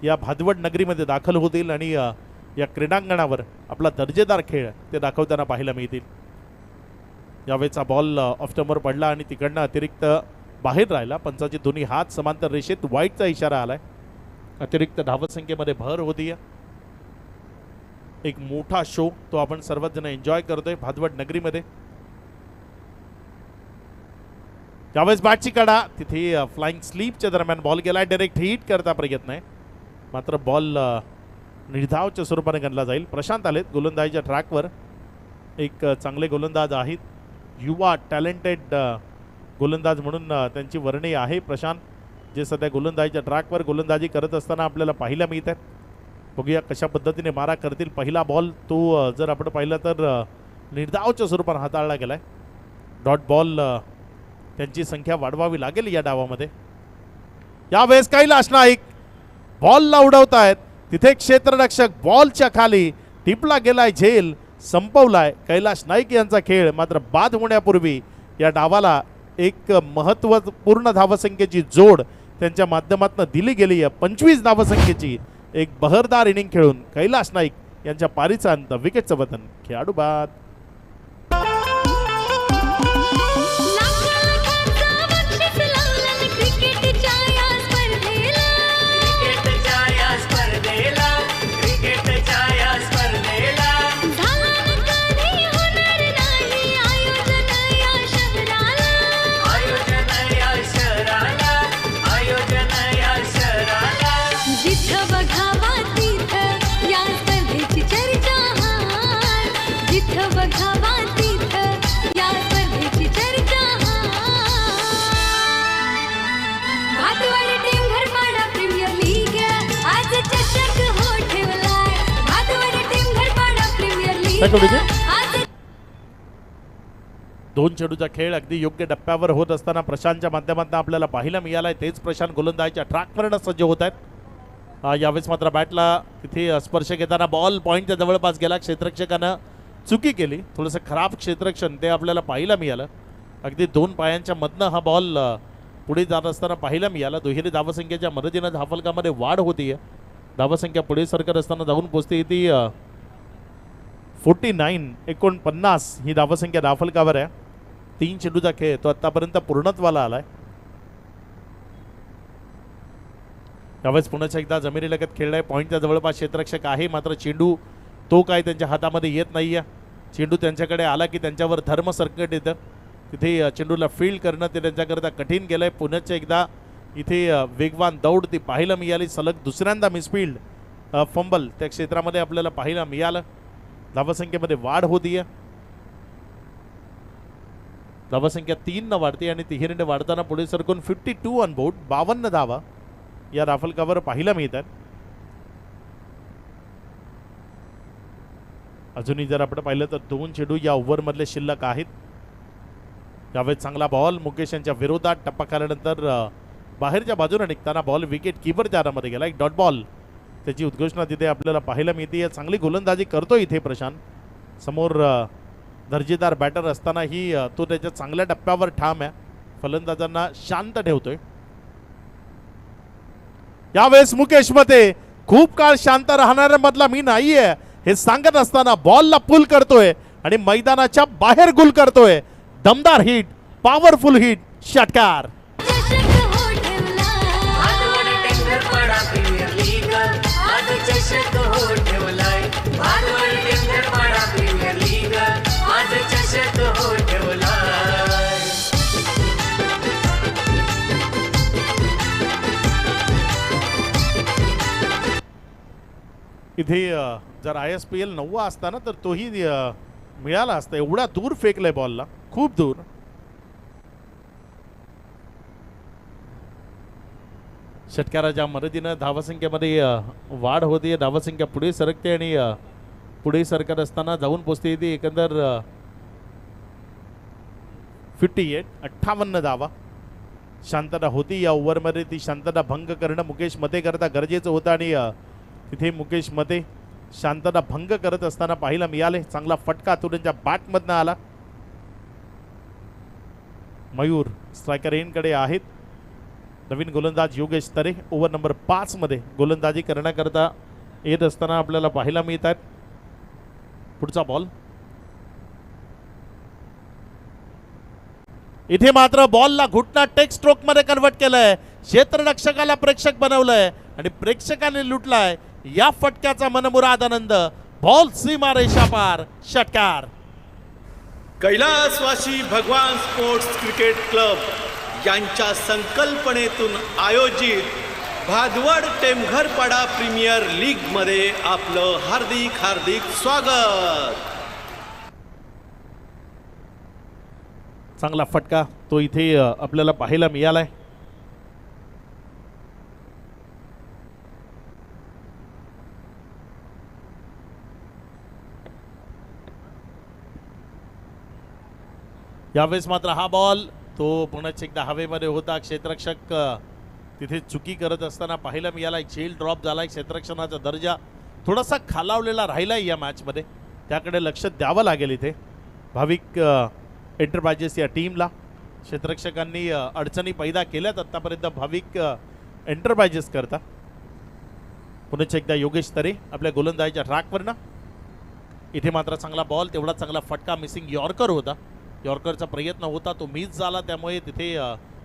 या भादवड नगरीमध्ये दाखल होतील आणि या क्रीडांगणावर आपला दर्जेदार खेळ ते दाखवताना पाहायला मिळतील। यावेळेचा बॉल ऑफ पडला आणि तिकडनं अतिरिक्त बाहेर राहिला। पंचाचे दोन्ही हात समांतर रेषेत वाईटचा इशारा आलाय। अतिरिक्त धावसंख्येमध्ये भर होती। एक मोठा शो तो आपण सर्वच जण एन्जॉय करतोय भादवड नगरीमध्ये। यावेळेस बॅटची कडा तिथे फ्लाइंग स्लीपच्या दरम्यान बॉल गेला, डायरेक्ट हिट करता प्रयत्न आहे, मात्र बॉल निर्धावच्या स्वरूपाने गणला जाईल। प्रशांत आलेत गोलंदाजीच्या ट्रॅकवर, एक चांगले गोलंदाज आहेत, युवा टॅलेंटेड गोलंदाज म्हणून त्यांची वर्णी आहे प्रशांत, जे सध्या गोलंदाजीच्या ट्रॅकवर गोलंदाजी करत असताना आपल्याला पाहायला मिळत आहे। बघूया कशा पद्धतीने मारा करतील। पहिला बॉल तो जर आपण पाहिलं तर निर्धावच्या स्वरूपाने हाताळला गेलाय। डॉट बॉल त्यांची संख्या वाढवावी लागेल या डावामध्ये। यावेळेस कैलाश नाईक बॉलला उडवतायत, तिथे क्षेत्ररक्षक बॉलच्या खाली टिपला गेलाय, झेल संपवलाय कैलाश नाईक यांचा खेळ। मात्र बाद होण्यापूर्वी या डावाला एक महत्त्वपूर्ण धावसंख्येची जोड त्यांच्या माध्यमातून दिली गेली आहे। 25 धावसंख्येची एक बहरदार इनिंग खेळून कैलाश नाईक यांच्या पारीचा अंत, विकेटचं पतन, खेळाडू बाद। दोन चेंडूचा खेळ अगदी योग्य टप्प्यावर होत असताना प्रशांतच्या माध्यमातून आपल्याला पाहायला मिळालाय। तेच प्रशांत गोलंदाजीच्या ट्रॅकवरनं सज्ज होत आहेत। यावेळेस मात्र बॅटला तिथे स्पर्श घेताना बॉल पॉईंटच्या जवळपास गेला, क्षेत्ररक्षकानं चुकी केली, थोडंसं खराब क्षेत्ररक्षण ते आपल्याला पाहायला मिळालं। अगदी 2 पायांच्या मधनं हा बॉल पुढे जात असताना पाहायला मिळाला। दुहेरी धावसंख्येच्या मदतीनं धावफलकामध्ये वाढ होतीये। धावसंख्या पुढे सरकत असताना जाऊन पोहोचते ती 49 ही धावसंख्या धावफलकावर आहे। 3 चेंडूचा खेळ तो आतापर्यंत पूर्णत्वाला आलाय। यावेळेस पुन्हा एकदा जमिनीलगत खेळलाय, पॉईंटच्या जवळपास क्षेत्ररक्षक आहे, मात्र चेंडू तो काय त्यांच्या हातामध्ये येत नाहीये। चेंडू त्यांच्याकडे आला की त्यांच्यावर धर्म संकट येतं, तिथे चेंडूला फील्ड करणं ते त्यांच्याकरता कठीण गेलंय। पुन्हा एकदा इथे वेगवान दौड ती पाहायला मिळाली, सलग दुसऱ्यांदा मिसफील्ड फंबल त्या क्षेत्रामध्ये आपल्याला पाहायला मिळालं। धावसंख्येमध्ये वाढ होतीये, धावसंख्या 3 वाढते आणि तिहेरीने वाढताना पुढे सरकून 52 ऑन बोर्ड, 52 धावा या धावफलकावर पाहायला मिळतात। अजूनही जर आपण पाहिलं तर 2 चेंडू या ओव्हरमधले शिल्लक आहेत। यावेळेस चांगला बॉल मुकेश यांच्या विरोधात टप्पा खाल्यानंतर बाहेरच्या बाजूने निघताना बॉल विकेट कीपरच्या हातामध्ये गेला। एक डॉट बॉल त्याची उद्घोषणा तिथे आपल्याला पाहायला मिळते। चांगली गोलंदाजी करतो इथे प्रशांत, समोर दर्जेदार बॅटर असतानाही तो त्याच्या चांगल्या टप्प्यावर ठाम आहे, फलंदाजांना शांत ठेवतोय। यावेळेस मुकेश मते खूप काळ शांत राहणाऱ्या मधला मी नाहीये हे सांगत असताना बॉलला पुल करतोय आणि मैदानाच्या बाहेर गुल करतोय। दमदार हिट, पॉवरफुल हिट, षटकार। भादवड टेमघरपाडा प्रीमियर लीग आज इथे जर ISPL 9 असता ना तर तोही मिळाला असता. एवढा दूर फेकलाय बॉलला, खूप दूर. षटकाराच्या मदतीनं धावसंख्येमध्ये वाढ होते. धावसंख्या पुढे सरकते आणि पुढे सरकत असताना जाऊन पोचते ती एकंदर 58 धावा. शांतता होती या ओव्हरमध्ये, ती शांतता भंग करणं मुकेश मते करता गरजेचं होतं आणि तिथे मुकेश मते शांतता भंग करत असताना पाहायला मिळाले. चांगला फटका तो त्यांच्या बॅटमधनं आला. मयूर स्ट्रायकर एंडकडे आहेत. नवीन गोलंदाज योगेश तरे ओव्हर नंबर 5 मध्ये गोलंदाजी करण्याकरता येत असताना आपल्याला पाहायला मिळत आहेत. पुढचा बॉल इथे मात्र बॉलला घुटना टेक स्ट्रोक मध्ये कन्वर्ट केलंय. क्षेत्ररक्षकाला प्रेक्षक बनवलंय आणि प्रेक्षकाने लुटलाय या फटक्याचा मनमुराद आनंद. बॉल सीमा रेषा पार, षटकार. कैलासवासी भगवान स्पोर्ट्स क्रिकेट क्लब यांच्या संकल्पनेतून आयोजित भादवड टेमघरपाडा प्रीमियर लीग मध्ये आपलं हार्दिक हार्दिक स्वागत. चांगला फटका तो इथे आपल्याला पाहायला मिळालाय. यावेळेस मात्र हा बॉल तो पुन्हा एकदा हवेमध्ये होता. क्षेत्ररक्षक तिथे चुकी करत असताना पाहायला मिळाला. एक झेल ड्रॉप झाला. क्षेत्ररक्षणाचा दर्जा थोडासा खालावलेला राहिलाय या मॅचमध्ये, त्याकडे लक्ष द्यावं लागेल इथे भाविक एंटरप्राइजेस या टीमला. क्षेत्ररक्षकांनी अडचणी पैदा केल्यात आतापर्यंत भाविक एंटरप्राइजेस करता. पुन्हा एकदा योगेश तरे आपल्या गोलंदाजीच्या ट्रॅकवरनं. इथे मात्र चांगला बॉल, तेवढा चांगला फटका. मिसिंग यॉर्कर होता, यॉर्करचा प्रयत्न होता तो मिस झाला, त्यामुळे तिथे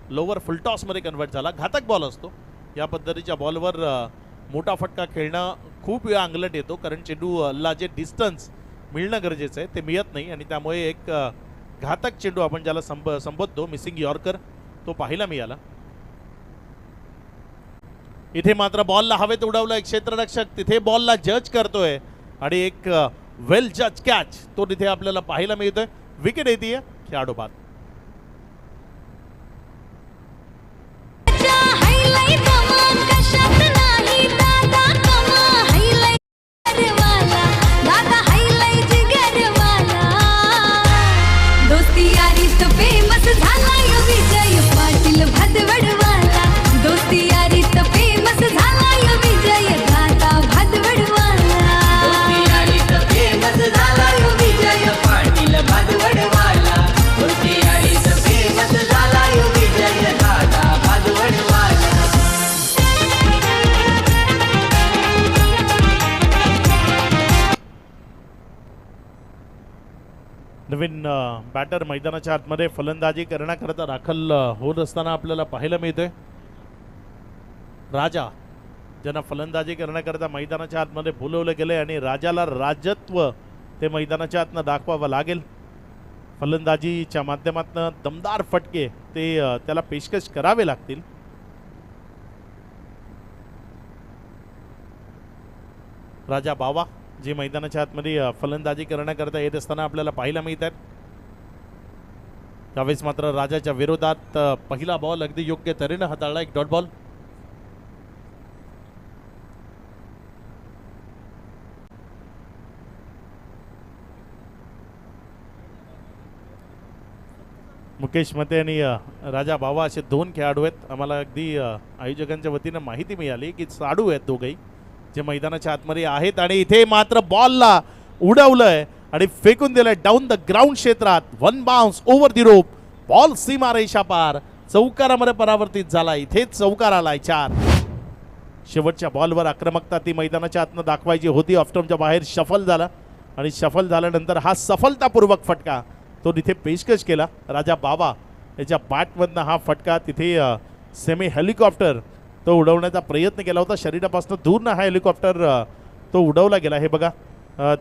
लोअर फुलटॉसमध्ये कन्वर्ट झाला. घातक बॉल असतो या पद्धतीच्या बॉलवर. मोठा फटका खेळणं खूप वेळा अंगलट येतो, कारण चेंडूला जे डिस्टन्स मिळणं गरजेचं आहे ते मिळत नाही आणि त्यामुळे एक घातक चेंडू आपण ज्याला संबोधतो मिसिंग यॉर्कर तो पाहायला मिळाला. इथे मात्र बॉलला हवेत उडवलं. क्षेत्ररक्षक तिथे बॉलला जज करतोय आणि एक वेल जज कॅच तो तिथे आपल्याला पाहायला मिळतोय. विकेट येते खेळाडू बाद. नवीन बॅटर मैदानाच्या आतमध्ये फलंदाजी करण्याकरता दाखल होत असताना आपल्याला पाहायला मिळतोय. राजा ज्यांना फलंदाजी करण्याकरता मैदानाच्या आतमध्ये बोलवलं गेलंय आणि राजाला राजत्व ते मैदानाच्या आतनं दाखवावं लागेल. फलंदाजीच्या माध्यमातून दमदार फटके ते त्याला पेशकश करावे लागतील. राजा बावा जे मैदानाच्या आतमध्ये फलंदाजी करण्याकरता येत असताना आपल्याला पाहायला मिळतात. त्यावेळेस मात्र राजाच्या विरोधात पहिला बॉल अगदी योग्य तऱ्हेने हाताळला, एक डॉट बॉल. मुकेश मते आणि राजा बावा असे दोन खेळाडू आहेत. आम्हाला अगदी आयोजकांच्या वतीनं माहिती मिळाली की साडू आहेत दोघेही जे मैदानाच्या आतमध्ये आहेत आणि इथे मात्र बॉलला उडवलंय आणि फेकून दिलंय डाऊन द ग्राउंड क्षेत्रात. One bounce over the rope. Ball सीमा रेषा पार, चौकारामध्ये परावर्तित झाला. इथेच चौकार आलाय 4. शेवटच्या बॉलवर आक्रमकता ती मैदानाच्या आतनं दाखवायची होती. ऑफस्टम्पच्या बाहेर शफल झाला आणि शफल झाल्यानंतर हा सफलतापूर्वक फटका तो तिथे पेशकश केला. राजा बाबा याच्या बॅटमधनं हा फटका तिथे सेमी हेलिकॉप्टर तो उडवण्याचा प्रयत्न केला होता. शरीरापासून दूर ना हा हेलिकॉप्टर तो उडवला गेला. हे बघा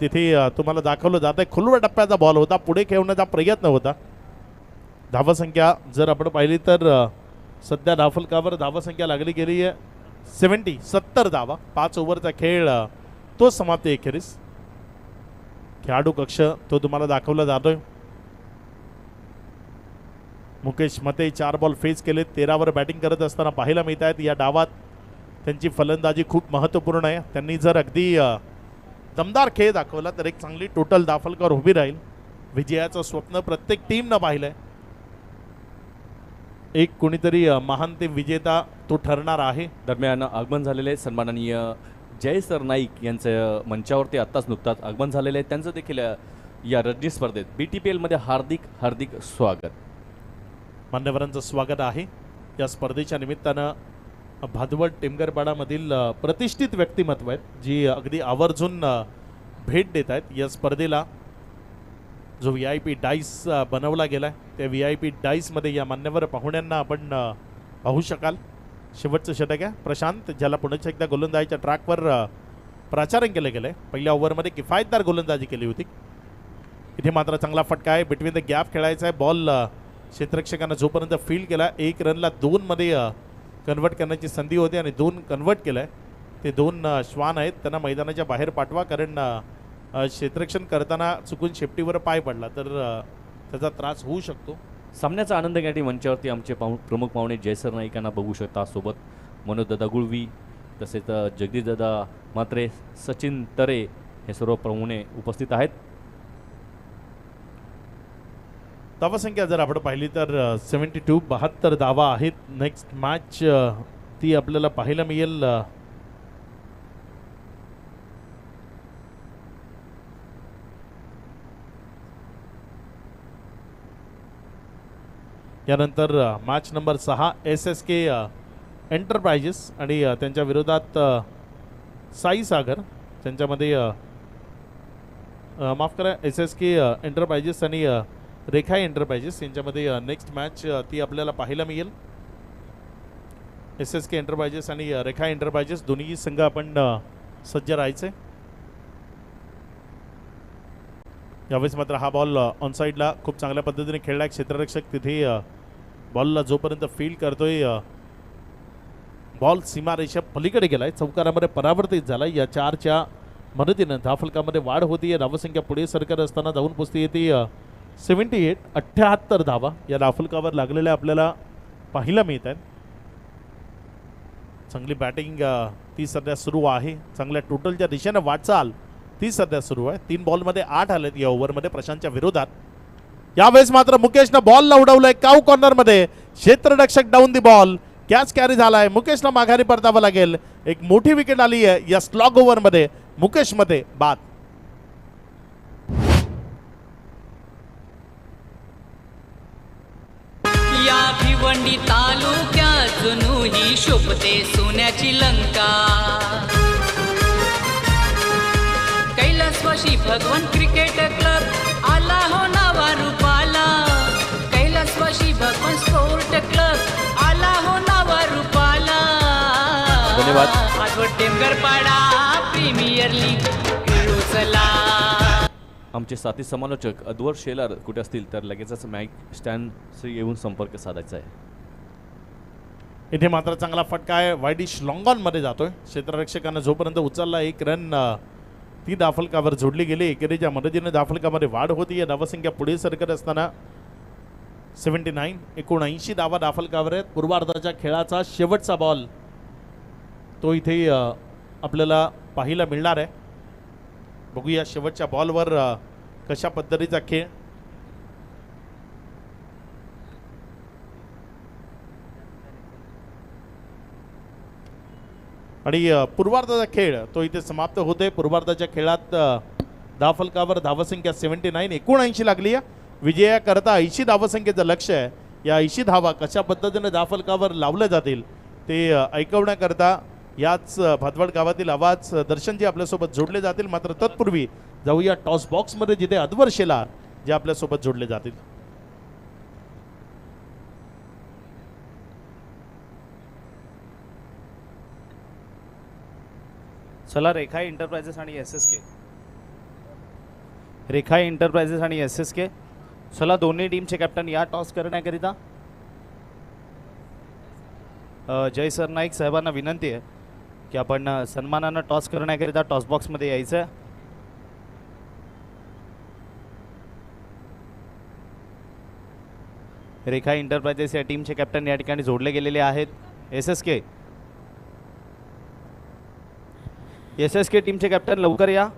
तिथे तुम्हाला दाखवलं जात आहे. खुलव्या टप्प्याचा बॉल होता, पुढे खेळण्याचा प्रयत्न होता. धावसंख्या जर आपण पाहिली तर सध्या धावफलकावर धावसंख्या लागली गेली आहे 70 धावा. 5 ओव्हरचा खेळ तो समाप्ती एखेरीस. खेळाडू कक्ष तो तुम्हाला दाखवला जातोय. मुकेश मते 4 बॉल फेस केले, 13वर बॅटिंग करत असताना पाहायला मिळत आहेत. या डावात त्यांची फलंदाजी खूप महत्त्वपूर्ण आहे. त्यांनी जर अगदी दमदार खेळ दाखवला तर एक चांगली टोटल दाफलकर उभी राहील. विजयाचं स्वप्न प्रत्येक टीमनं पाहिलंय. एक कोणीतरी महान ते विजेता तो ठरणार आहे. दरम्यान आगमन झालेले सन्माननीय जय सर नाईक यांचं मंचावरती आत्ताच नुकताच आगमन झालेलं आहे. त्यांचं देखील या रणजी स्पर्धेत BTPL मध्ये हार्दिक हार्दिक स्वागत. मान्यवरांचं स्वागत आहे. या स्पर्धेच्या निमित्तानं भादवड टेमगरपाडामधील प्रतिष्ठित व्यक्तिमत्व आहेत जी अगदी आवर्जून भेट देत आहेत. या स्पर्धेला जो VIP डाईस बनवला गेला आहे त्या VIP डाईसमध्ये या मान्यवर पाहुण्यांना आपण पाहू शकाल. शेवटचं षटक आहे प्रशांत, ज्याला पुण्याच्या एकदा गोलंदाजीच्या ट्रॅकवर प्राचारण केलं गेलं आहे. पहिल्या ओव्हरमध्ये किफायतदार गोलंदाजी केली होती. इथे मात्र चांगला फटका आहे. बिटवीन द गॅप खेळायचा आहे. बॉल क्षेत्ररक्षकांना जोपर्यंत फील्ड केला 1 रनला 2 मध्ये कन्वर्ट करण्याची संधी होती आणि 2 कन्वर्ट केलं आहे. ते 2 श्वान आहेत, त्यांना मैदानाच्या बाहेर पाठवा, कारण क्षेत्ररक्षण करताना चुकून शेपटीवर पाय पडला तर त्याचा त्रास होऊ शकतो. सामन्याचा आनंद घेण्यासाठी मंचावरती आमचे प्रमुख पाहुणे जयसर नाईक यांना बघू शकता. सोबत मनोजदादा गुळवी, तसेच जगदीशदादा मात्रे, सचिन तरे हे सर्व पाहुणे उपस्थित आहेत. धावसंख्या जर आपण पाहिली तर 72 72 धावा आहेत. नेक्स्ट मॅच ती आपल्याला पाहायला मिळेल यानंतर मॅच नंबर 6 SSK एंटरप्राइजेस आणि त्यांच्या विरोधात साई सागर, त्यांच्यामध्ये माफ करा SSK एंटरप्राइजेस आणि रेखा एंटरप्राइजेस यांच्यामध्ये नेक्स्ट मॅच ती आपल्याला पाहायला मिळेल. SSK एंटरप्राइजेस आणि रेखा एंटरप्राइजेस दोन्ही संघ आपण सज्ज राहायचे. यावेळेस मात्र हा बॉल ऑनसाईडला खूप चांगल्या पद्धतीने खेळला. क्षेत्ररक्षक तिथे बॉलला जोपर्यंत फील्ड करतोय बॉल सीमारेषा पलीकडे गेलाय, चौकारामध्ये परावर्तित झाला. या 4च्या मदतीनं धावफलकामध्ये वाढ होती. धावसंख्या पुढे सरकत असताना जाऊन पोचती येते 78 78 धावा या धावफलकावर लागलेल्या आपल्याला पाहायला मिळत आहेत. चांगली बॅटिंग ती सध्या सुरू आहे. चांगल्या टोटलच्या दिशेनं वाटचाल ती सध्या सुरू आहे. 3 बॉलमध्ये 8 आलेत या ओव्हरमध्ये प्रशांतच्या विरोधात. यावेळेस मात्र मुकेशनं बॉलला उडवलंय काऊ कॉर्नरमध्ये. क्षेत्ररक्षक down the ball, catch carry झालाय. मुकेशला माघारी परतावं लागेल. एक मोठी विकेट आली आहे या स्लॉग ओव्हरमध्ये. मुकेश मते बाद. या भिवंडी तालुक्यात जणू ही शोभते सोन्याची लंका. कैलासवासी भगवान क्रिकेट क्लब आला हो नवा रूपाला. कैलासवासी भगवान स्पोर्ट क्लब आला हो नवा रूपाला. धन्यवाद. भादवड टेमगरपाडा प्रीमियर लीग खेळू चला. आमचे साथी समालोचक अद्वर शेलार कुठे असतील तर लगेचच मॅच स्टँडशी येऊन संपर्क साधायचा आहे. इथे मात्र चांगला फटका आहे. वाईडिश लॉंग ऑन मध्ये जातोय. क्षेत्ररक्षकांना जोपर्यंत उचलला 1 रन ती धावफलकावर जोडली गेली. एकेरीच्या मदतीने धावफलकामध्ये वाढ होती. या धावसंख्या पुढे सरकत असताना 79 79 धावा धावफलकावर आहेत. पूर्वार्धाच्या खेळाचा शेवटचा बॉल तो इथे आपल्याला पाहायला मिळणार आहे. बघूया शेवटच्या बॉलवर कशा पद्धतीचा खेळ. आणि पूर्वार्धाचा खेळ तो इथे समाप्त होतोय. पूर्वार्धाच्या खेळात धावफलकावर धावसंख्या 79 79 लागली आहे. विजयाकरता 80 धावसंख्येचं लक्ष आहे. या 80 धावा कशा पद्धतीने धावफलकावर लावल्या जातील ते ऐकवण्याकरता याच भादवड गावातील आवाज दर्शनजी आपल्यासोबत जोडले जातील. मात्र तत्पूर्वी जाऊया टॉस बॉक्समध्ये जिथे अद्वर शेलार जे आपल्यासोबत जोडले जातील. चला रेखा एंटरप्राइजेस आणि SSK. रेखा एंटरप्राइजेस आणि SSK. चला दोन्ही टीमचे कॅप्टन या टॉस करण्याकरिता. जय सर नाईक साहेबांना विनंती आहे की आपण सन्मानानं टॉस करण्याकरिता टॉस बॉक्समध्ये यायचं. रेखा एंटरप्राइजेस या टीमचे कॅप्टन या ठिकाणी जोडले गेलेले आहेत. SSK टीमचे कॅप्टन लवकर या.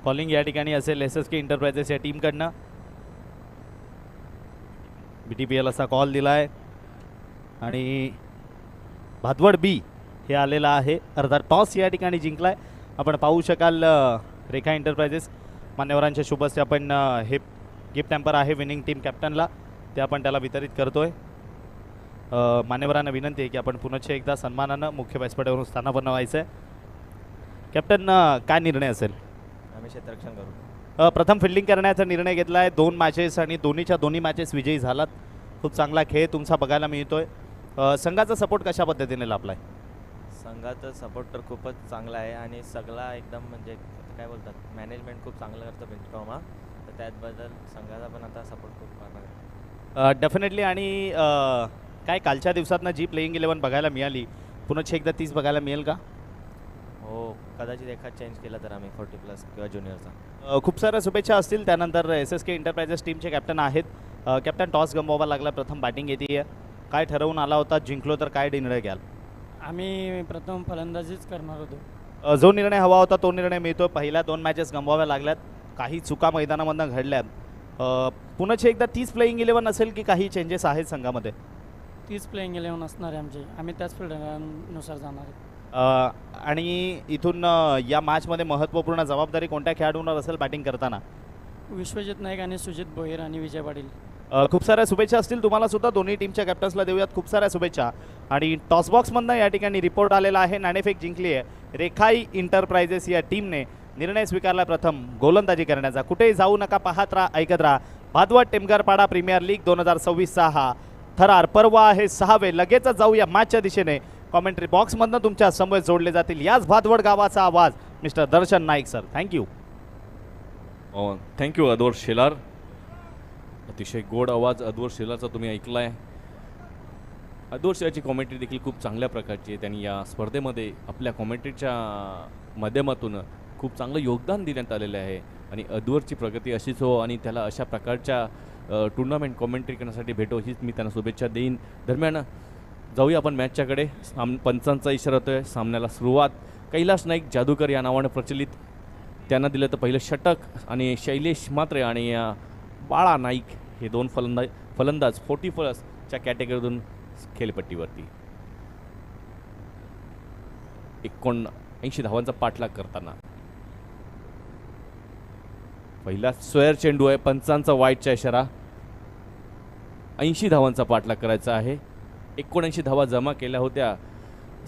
कॉलिंग या ठिकाणी असेल SSK एंटरप्राइजेस या टीमकडनं. BTPL असा कॉल दिलाय आणि भादवड B हे आलेला आहे. अर्धा टॉस या ठिकाणी जिंकलाय. आपण पाहू शकाल रेखा एंटरप्राइजेस मान्यवरांच्या शुभ हस्ते आपण हे गिफ्ट टॅम्पर आहे विनिंग टीम कॅप्टनला, ते आपण त्याला वितरित करतोय. मान्यवरांना विनंती आहे की आपण पुनश्च एकदा सन्मानानं मुख्य व्यासपीठावरून स्थानापन्न व्हायचं आहे. कॅप्टन काय निर्णय असेल? आम्ही क्षेत्ररक्षण करू. प्रथम फिल्डिंग करण्याचा निर्णय घेतला आहे. 2 मॅचेस आणि दोन्ही मॅचेस विजयी झालात. खूप चांगला खेळ तुमचा बघायला मिळतोय. संघाचा सपोर्ट कशा पद्धतीने लाभलाय? संघाचा सपोर्ट तर खूपच चांगला आहे आणि सगळा एकदम म्हणजे काय बोलतात मॅनेजमेंट खूप चांगलं करतं बेंचकॉमा, तर त्याबद्दल संघाचा पण आता सपोर्ट खूप करणार आहे. डेफिनेटली. आणि काय कालच्या दिवसातनं जी प्लेइंग 11 बघायला मिळाली, पुन्हा एकदा 30 बघायला मिळेल का? हो, कदाचित एखाद चेंज केला तर आम्ही 40+ किंवा ज्युनियरचा. खूप साऱ्या शुभेच्छा असतील. त्यानंतर SSK एंटरप्राइजेस टीमचे कॅप्टन आहेत. कॅप्टन टॉस गमवावा लागला, प्रथम बॅटिंग येते. काय ठरवून आला होता? जिंकलो तर काय निर्णय घ्याल? आम्ही प्रथम फलंदाजीच करणार होतो. जो निर्णय हवा होता तो निर्णय मिळतो. पहिल्या 2 मॅचेस गमवाव्या लागल्यात, काही चुका मैदानामधनं घडल्यात. पुन्हा एकदा 30 प्लेइंग 11 असेल की काही चेंजेस आहेत संघामध्ये? 30 प्लेइंग 11 असणार आहे आमचे. आम्ही त्याच फिल्डनुसार जाणार आहे. आणि इथून या मॅचमध्ये महत्त्वपूर्ण जबाबदारी कोणत्या खेळाडूंवर असेल बॅटिंग करताना? विश्वजित नाईक आणि सुजित भोईर आणि विजय पाटील. खूप साऱ्या शुभेच्छा असतील तुम्हाला सुद्धा. दोन्ही टीमच्या कॅप्टन्सला देऊयात खूप साऱ्या शुभेच्छा. आणि टॉस बॉक्समधनं या ठिकाणी रिपोर्ट आलेला आहे. नाणेफेक जिंकली आहे रेखाई एंटरप्राइजेस या टीमने. निर्णय स्वीकारला प्रथम गोलंदाजी करण्याचा. कुठेही जाऊ नका, पाहत राहा, ऐकत राहा. भादवड टेमघरपाडा प्रीमियर लीग 2026चा हा थरार पर्व आहे 6वे. लगेचच जाऊया मॅचच्या दिशेने. कॉमेंट्री बॉक्समधनं तुमच्या समोर जोडले जातील याच भादवड गावाचा आवाज mister Darshan Naik sir. Thank you. Thank you Advar Shelar. अतिशय गोड आवाज अद्वर शेलारचा तुम्ही ऐकलाय. अद्वर शेलारची कॉमेंट्री देखील खूप चांगल्या प्रकारची आहे. त्यांनी या स्पर्धेमध्ये आपल्या कॉमेंट्रीच्या माध्यमातून खूप चांगलं योगदान देण्यात आलेलं आहे आणि अद्वरची प्रगती अशीच हो आणि त्याला अशा प्रकारच्या टुर्नामेंट कॉमेंट्री करण्यासाठी भेटो हीच मी त्यांना शुभेच्छा देईन. दरम्यान जाऊया आपण मॅचच्याकडे. पंचांचा इशारा होतोय. सामन्याला सुरुवात कैलास नाईक जादूकर या नावाने प्रचलित, त्यांना दिलं तर पहिलं षटक आणि शैलेश म्हात्रे आणि बाळा नाईक हे 2 फलंदाज 40+च्या कॅटेगरीतून खेळपट्टीवरती. 79 धावांचा पाठलाग करताना पहिला स्क्वेअर चेंडू आहे. पंचांचा वाईटचा इशारा. 80 धावांचा पाठलाग करायचा आहे. 79 धावा जमा केल्या होत्या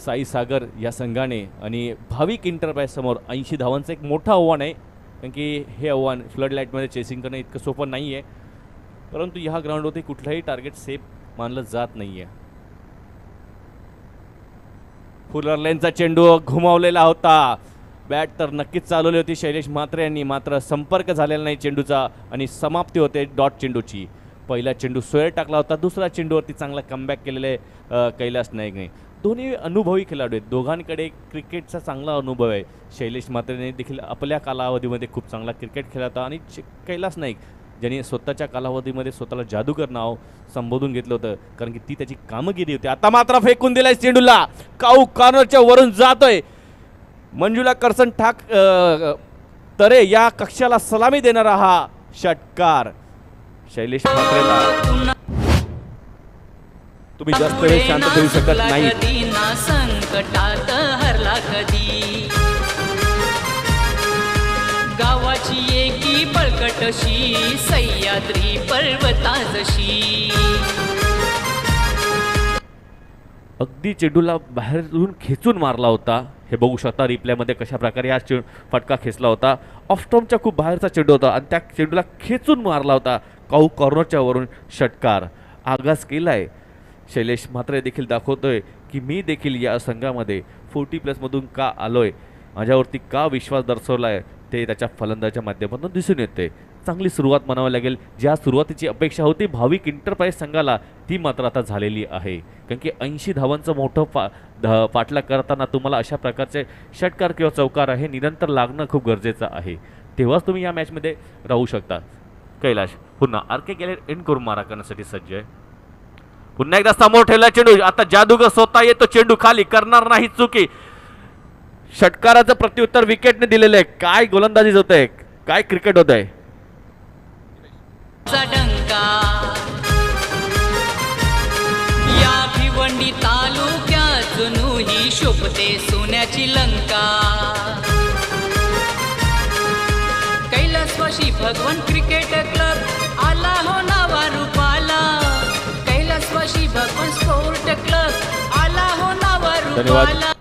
साई सागर या संघाने आणि भाविक एंटरप्राइज समोर 80 धावांचं एक मोठं आव्हान आहे. कारण की हे आव्हान फ्लड लाईटमध्ये चेसिंग करणं इतकं सोपं नाही आहे, परंतु ह्या ग्राउंडवरती कुठलंही टार्गेट सेफ मानलं जात नाही आहे. फुलर लेनचा चेंडू घुमावलेला होता. बॅट तर नक्कीच चालवली होती शैलेश म्हात्रे यांनी, मात्र संपर्क झालेला नाही चेंडूचा आणि समाप्ती होते डॉट चेंडूची. पहिला चेंडू स्क्वेअर टाकला होता. दुसऱ्या चेंडूवरती चांगला कमबॅक केलेले कैलास नाईकने. दोन्ही अनुभवी खेळाडू आहेत. दोघांकडे क्रिकेटचा चांगला अनुभव आहे. शैलेश म्हात्रेने देखील आपल्या कालावधीमध्ये खूप चांगला क्रिकेट खेळला होता आणि कैलास नाईक ज्यांनी स्वतःच्या कालावधीमध्ये स्वतःला जादूकर नाव संबोधून घेतलं होतं कारण की ती त्याची कामगिरी होती. आता मात्र फेकून दिलाय चेंडूला. काऊ कॉर्नरच्या वरून जातोय. मंजुला करसन तरे या कक्षाला सलामी देणारा हा षटकार. शैलेश म्हात्रेला तुम्ही जास्त वेळ शांत ठेवू शकत नाही. कधी ना संकटात हरला कधी, गावाची एकी बळकटशी सह्याद्री पर्वताजशी. अगदी चेंडूला बाहेरून खेचून मारला होता. हे बघू शकता रिप्लेमध्ये कशा प्रकारे हा फटका खेचला होता. ऑफ स्टॉम्पच्या खूप बाहेरचा चेंडू होता आणि त्या चेंडूला खेचून मारला होता. कॉर्नरच्या वरून षटकार. आगास केलाय. शैलेश म्हात्रे देखील दाखवतोय की मी देखील या संघामध्ये 40+ का आलोय, माझ्यावरती का विश्वास दर्शवलाय ते त्याच्या फलंदाच्या माध्यमातून दिसून येते. चांगली सुरुवात म्हणावी लागेल. ज्या सुरुवातीची अपेक्षा होती भाविक इंटरप्राइज संघाला ती मात्र आता झालेली आहे. कारण की 80 धावांचं मोठं पाठलाग करताना तुम्हाला अशा प्रकारचे षटकार किंवा चौकार हे निरंतर लागणं खूप गरजेचं आहे. तेव्हाच तुम्ही या मॅचमध्ये राहू शकता. कैलाश पुन्हा आरके गॅलरी एंड करून मारा करण्यासाठी सज्ज आहे. पुन्हा एकदा समोर ठेवला चेंडू. आता जादूगर स्वतः येतो. चेंडू खाली करणार नाही चुकी. षटकाराचं प्रत्युत्तर विकेटने दिलेलं आहे. काय गोलंदाजी होत आहे, काय क्रिकेट होत आहे. डंका या भिवंडी तालुक्यात जणूही शोभते सोन्याची लंका. कैलासवासी भगवान क्रिकेट क्लब आला हो नावा रूपाला. कैलासवासी भगवान स्पोर्ट क्लब आला हो नावा रूपाला.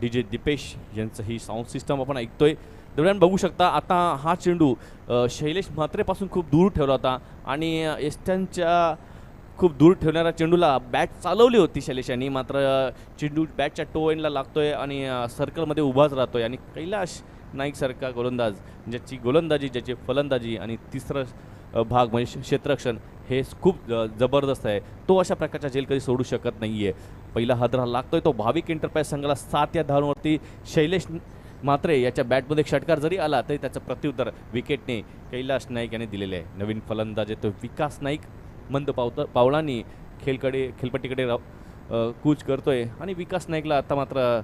DJ दीपेश यांचं ही साऊंड सिस्टम आपण ऐकतोय. दरम्यान बघू शकता आता हा चेंडू शैलेश म्हात्रेपासून खूप दूर ठेवला होता आणि एस्टनच्या खूप दूर ठेवणाऱ्या चेंडूला बॅट चालवली होती शैलेश यांनी. मात्र चेंडू बॅटच्या टो एंडला लागतोय आणि सर्कलमध्ये उभाच राहतोय. आणि कैलाश नाईक सारखा गोलंदाज ज्याची गोलंदाजी, ज्याची फलंदाजी आणि तिसरं भाग म्हणजे क्षेत्ररक्षण हे खूप जबरदस्त आहे. तो अशा प्रकारचा झेल कधी सोडू शकत नाही आहे. पहिला हादरा लागतोय तो भाविक एंटरप्राइज संघाला. 7 या धावांवरती शैलेश म्हात्रे याच्या बॅटमध्ये षटकार जरी आला तरी त्याचं प्रत्युत्तर विकेटने कैलाश नाईक याने दिलेले आहे. नवीन फलंदाज येतो विकास नाईक. मंद पावलांनी खेळपट्टीकडे कूच करतोय आणि विकास नाईकला आता मात्र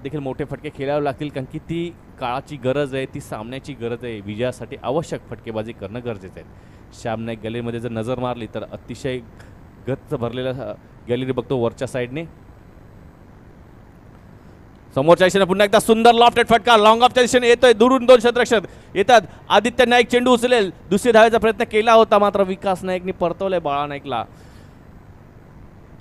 देखील मोठे फटके खेळावे लागतील. कारण की ती काळाची गरज आहे, ती सामन्याची गरज आहे. विजयासाठी आवश्यक फटकेबाजी करणं गरजेचं आहे. श्याम नाईक गॅलरीमध्ये जर नजर मारली तर अतिशय गच्च भरलेला गॅलरी बघतो वरच्या साईडने. समोरच्या दिशेने पुन्हा एकदा सुंदर लॉफ्टेड फटका लॉंग ऑफच्या दिशेने येतोय. दुरून 2 क्षेत्ररक्षक येतात. आदित्य नाईक चेंडू उचलेल. दुसरी धावायचा प्रयत्न केला होता मात्र विकास नाईकने परतवलंय बाळा नाईकला.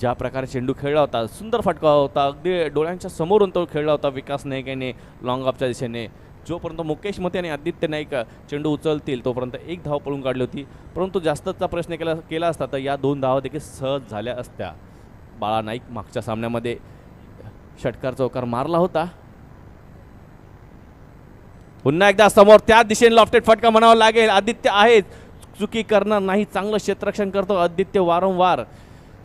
ज्या प्रकारे चेंडू खेळला होता सुंदर फटका होता. अगदी डोळ्यांच्या समोरून तो खेळला होता विकास नाईक याने लॉंग ऑफच्या दिशेने. जोपर्यंत मुकेश मते आणि आदित्य नाईक चेंडू उचलतील तोपर्यंत 1 धाव पळून काढली होती. परंतु जास्तचा प्रश्न केला असता तर या 2 धावा देखील सहज झाल्या असत्या. बाळा नाईक मागच्या सामन्यामध्ये षटकार चौकार मारला होता. पुन्हा एकदा समोर त्या दिशेने लॉफ्टेड फटका म्हणावा लागेल. आदित्य आहे, चुकी करणार नाही. चांगलं क्षेत्ररक्षण करतो आदित्य वारंवार.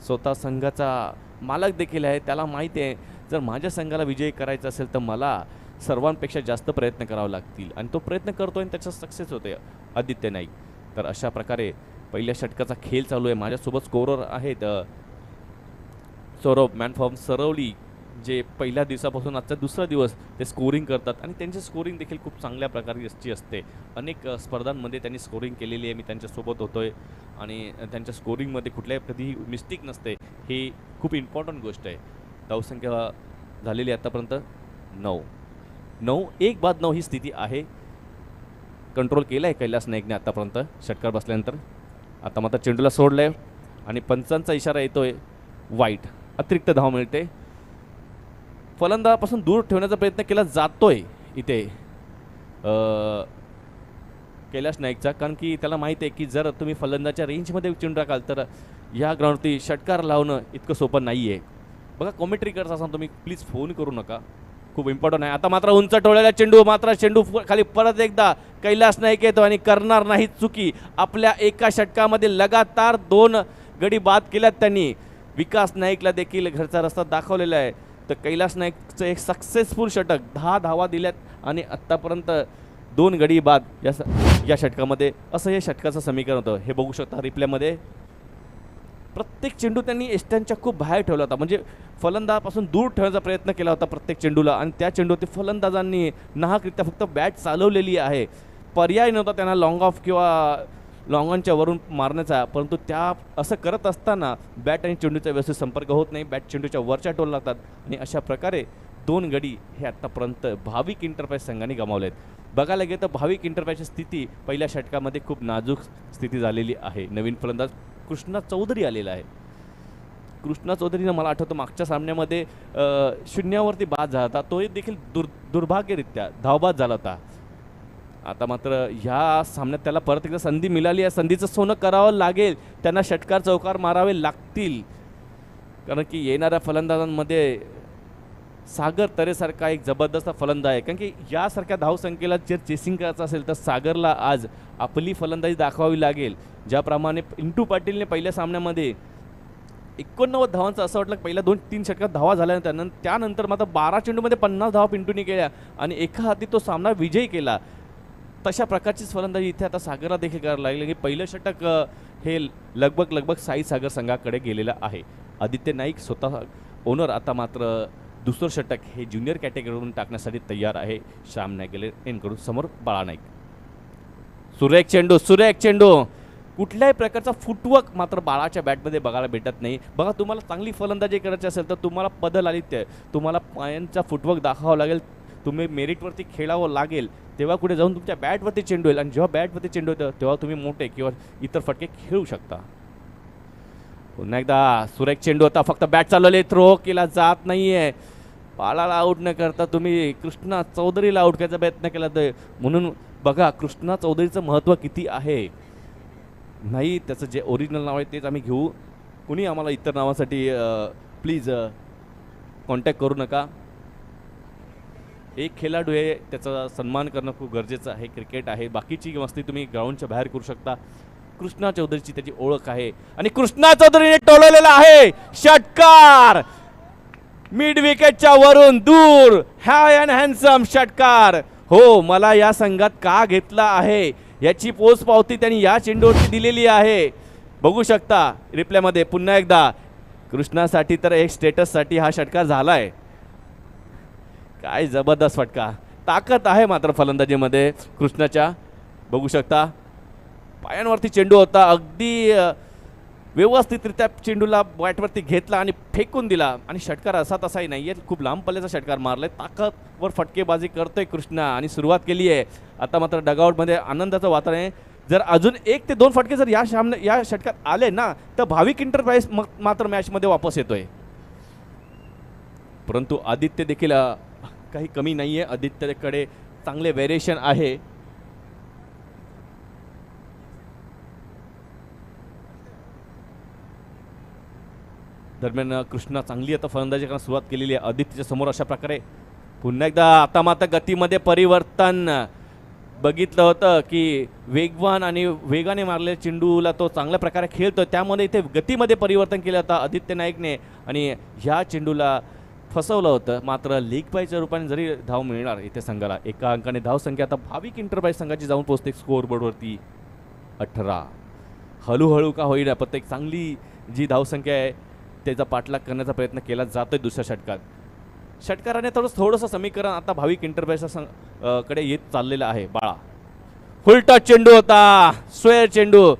स्वतः संघाचा मालक देखील आहे. त्याला माहिती आहे जर माझ्या संघाला विजयी करायचा असेल तर मला सर्वांपेक्षा जास्त प्रयत्न करावे लागतील आणि तो प्रयत्न करतोय आणि त्याचा सक्सेस होतोय आदित्य नाईक. तर अशा प्रकारे पहिल्या षटकाचा खेळ चालू आहे. माझ्यासोबत स्कोरर आहेत सौरभ मॅनफॉर्म सरवली, जे पहिल्या दिवसापासून आजचा दुसरा दिवस ते स्कोरिंग करतात आणि त्यांची स्कोरिंग देखील खूप चांगल्या प्रकारची असते. अनेक स्पर्धांमध्ये त्यांनी स्कोरिंग केलेली आहे. मी त्यांच्यासोबत होतोय आणि त्यांच्या स्कोरिंगमध्ये कुठल्याही कधीही मिस्टेक नसते. ही खूप इम्पॉर्टंट गोष्ट आहे. धावसंख्या झालेली आतापर्यंत 9 1 बाद 9 ही स्थिती आहे. कंट्रोल केला आहे कैलास नाईकने आतापर्यंत षटकार बसल्यानंतर. आता मात्र चेंडूला सोडलं आहे आणि पंचांचा इशारा येतोय वाईट. अतिरिक्त धाव मिळते. फलंदाजापासून दूर ठेवण्याचा प्रयत्न केला जातोय इथे कैलाश नाईकचा. कारण की त्याला माहिती आहे की जर तुम्ही फलंदाच्या रेंजमध्ये चेंडू टाकाल तर या ग्राउंडवरती षटकार लावणं इतकं सोपं नाही आहे. बघा कॉमेंट्री करत असताना तुम्ही प्लीज फोन करू नका, खूप इम्पॉर्टंट आहे. आता मात्र उंच टोळलेला चेंडू, मात्र चेंडू खाली परत एकदा कैलास नाईक येतो आणि करणार नाही चुकी. आपल्या एका षटकामध्ये लगातार 2 गडी बाद केल्यात त्यांनी. विकास नाईकला देखील घरचा रस्ता दाखवलेला आहे. तर कैलास नाईकचं एक सक्सेसफुल षटक, 10 धावा दिल्यात आणि आत्तापर्यंत 2 गडी बाद या षटकामध्ये. असं हे षटकाचं समीकरण होतं. हे बघू शकता रिप्लेमध्ये. प्रत्येक चेंडू त्यांनी एस्टनच्या खूप बाहेर ठेवला होता, म्हणजे फलंदाजापासून दूर ठेवण्याचा प्रयत्न केला होता प्रत्येक चेंडूला. आणि त्या चेंडूवरती फलंदाजांनी नाहकरित्या फक्त बॅट चालवलेली आहे. पर्याय नव्हता त्यांना लॉंग ऑफ किंवा लॉंगॉनच्या वरून मारण्याचा, परंतु त्या असं करत असताना बॅट आणि चेंडूचा व्यवस्थित संपर्क होत नाही, बॅट चेंडूच्या वरच्या टोल लागतात आणि अशा प्रकारे 2 गडी हे आत्तापर्यंत भाविक इंटरप्राइज संघाने गमावले आहेत. बघायला गेलं तर भाविक इंटरप्राइजची स्थिती पहिल्या षटकामध्ये खूप नाजूक स्थिती झालेली आहे. नवीन फलंदाज कृष्णा चौधरी आलेला आहे. कृष्णा चौधरीनं मला आठवतं मागच्या सामन्यामध्ये 0वरती बाद झाला होता, तोही देखील दुर्भाग्यरित्या धावबाद झाला होता. आता मात्र ह्या सामन्यात त्याला परत एकदा संधी मिळाली आहे. संधीचं सोनं करावं लागेल, त्यांना षटकार चौकार मारावे लागतील, कारण की येणाऱ्या फलंदाजांमध्ये सागर तरेसारखा एक जबरदस्त फलंदाज आहे. कारण की यासारख्या धावसंख्येला जर चेसिंग करायचं असेल तर सागरला आज आपली फलंदाजी दाखवावी लागेल. ज्याप्रमाणे पिंटू पाटीलने पहिल्या सामन्यामध्ये 89 धावांचं असं वाटलं पहिल्या 2-3 षटकात धावा झाल्यानंतर त्यानंतर मात्र 12 चेंडूमध्ये 50 धावा पिंटूने केल्या आणि एका हाती तो सामना विजयी केला. तशा प्रकारचीच फलंदाजी इथे आता सागरला देखील करायला लागली की पहिलं षटक हे लगभग साई सागर संघाकडे गेलेलं आहे. आदित्य नाईक स्वतः ओनर आता मात्र दुसरं षटक हे ज्युनियर कॅटेगरीवरून टाकण्यासाठी तयार आहे. श्याम नायगेले यांकडून समोर बाळा नाईक. सुरेख चेंडू कुठल्याही प्रकारचा फुटवर्क मात्र बाळाच्या बॅटमध्ये बघायला भेटत नाही. बघा, तुम्हाला चांगली फलंदाजी करायची असेल तर तुम्हाला पदल आदित्य, तुम्हाला पायांचा फुटवर्क दाखवावा लागेल, तुम्ही मेरिटवरती खेळावं लागेल, तेव्हा कुठे जाऊन तुमच्या बॅटवरती चेंडू येईल आणि जेव्हा बॅटवरती चेंडू येतं तेव्हा तुम्ही मोठे किंवा इतर फटके खेळू शकता. पुन्हा एकदा सुरेख चेंडू होता, फक्त बॅट चालवले, थ्रो केला जात नाहीये. बाळाला आऊट न करता तुम्ही कृष्णा चौधरीला आऊट करायचा प्रयत्न केला तर म्हणून बघा कृष्णा चौधरीचं महत्त्व किती आहे. नाही, त्याचं जे ओरिजिनल नाव आहे तेच आम्ही घेऊ, कुणी आम्हाला इतर नावासाठी प्लीज कॉन्टॅक्ट करू नका. एक खेळाडू आहे, त्याचा सन्मान करणं खूप गरजेचं आहे. क्रिकेट आहे, बाकीची मस्ती तुम्ही ग्राउंडच्या बाहेर करू शकता. कृष्णा चौधरीची त्याची ओळख आहे आणि कृष्णा चौधरीने टोलवलेला आहे षटकार मिड विकेटच्या वरून दूर. हाय अँड हँडसम षटकार. हो, मला या संघात का घेतला आहे याची पोच पावती त्यांनी या चेंडूवरती दिलेली आहे. बघू शकता रिप्लेमध्ये पुन्हा एकदा. कृष्णासाठी तर एक स्टेटससाठी हा षटकार झालाय. काय जबरदस्त फटका, ताकद आहे मात्र फलंदाजीमध्ये कृष्णाच्या. बघू शकता पायांवरती चेंडू होता, अगदी व्यवस्थितरित्या चेंडूला बॅटवरती घेतला आणि फेकून दिला आणि षटकार असा तसाही नाही आहे, खूप लांब पल्ल्याचा षटकार मारलाय. ताकदवर फटकेबाजी करतोय कृष्णा आणि सुरुवात केली आहे. आता मात्र डगआउटमध्ये आनंदाचं वातावरण आहे. जर अजून 1 ते 2 फटके जर या षटकात आले ना तर भाविक इंटरप्राइज मात्र मॅचमध्ये वापस येतोय. परंतु आदित्य देखील काही कमी नाही आहे. आदित्यकडे चांगले व्हेरिएशन आहे. दरम्यान कृष्णा चांगली आता फलंदाजी करायला सुरुवात केलेली आहे. आदित्यच्या समोर अशा प्रकारे पुन्हा एकदा आता मात्र गतीमध्ये परिवर्तन बघितलं होतं की वेगवान आणि वेगाने मारलेल्या चेंडूला तो चांगल्या प्रकारे खेळतो, त्यामध्ये इथे गतीमध्ये परिवर्तन केलं होतं आदित्य नाईकने आणि ह्या चेंडूला फसवलं होतं. मात्र लीग पायच्या रूपाने जरी धाव मिळणार इथे संघाला, एका अंकाने धावसंख्या आता भाविक इंटरप्राइज संघाची जाऊन पोहोचते स्कोअरबोर्डवरती 18. हळूहळू का होईना प्रत्येक चांगली जी धावसंख्या आहे त्याचा पाठलाग करण्याचा प्रयत्न केला जातोय दुसऱ्या षटकात. षटकाराने थोडंसं समीकरण आता भाविक इंटरप्राइजच्या कडे येत चाललेलं आहे. बाळा फुलटा चेंडू होता, स्क्वेअर चेंडू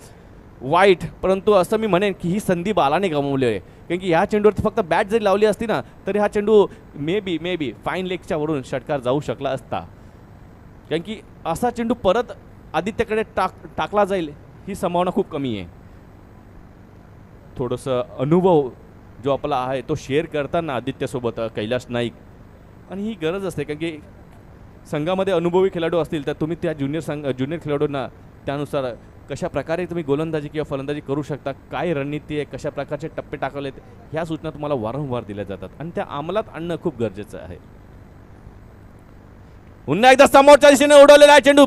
वाईट, परंतु असं मी म्हणेन की ही संधी बालाने गमावली आहे. कारण की ह्या चेंडूवरती फक्त बॅट जरी लावली असती ना तरी हा चेंडू मे बी फाईन लेगच्या वरून षटकार जाऊ शकला असता. कारण की असा चेंडू परत आदित्यकडे टाकला जाईल ही संभावना खूप कमी आहे. थोडंसं अनुभव जो आपला आहे तो शेअर करताना आदित्यसोबत कैलास नाईक, आणि ही गरज असते कारण की संघामध्ये अनुभवी खेळाडू असतील तर तुम्ही त्या ज्युनियर खेळाडूंना त्यानुसार कशा प्रकारे तुम्ही गोलंदाजी किंवा फलंदाजी करू शकता, काय रणनीती आहे, कशा प्रकारचे टप्पे टाकलेत, ह्या सूचना तुम्हाला वारंवार दिल्या जातात आणि त्या अंमलात आणणं खूप गरजेचं आहे. पुन्हा एकदा समोरच्या दिशेने उडवलेला आहे चेंडू,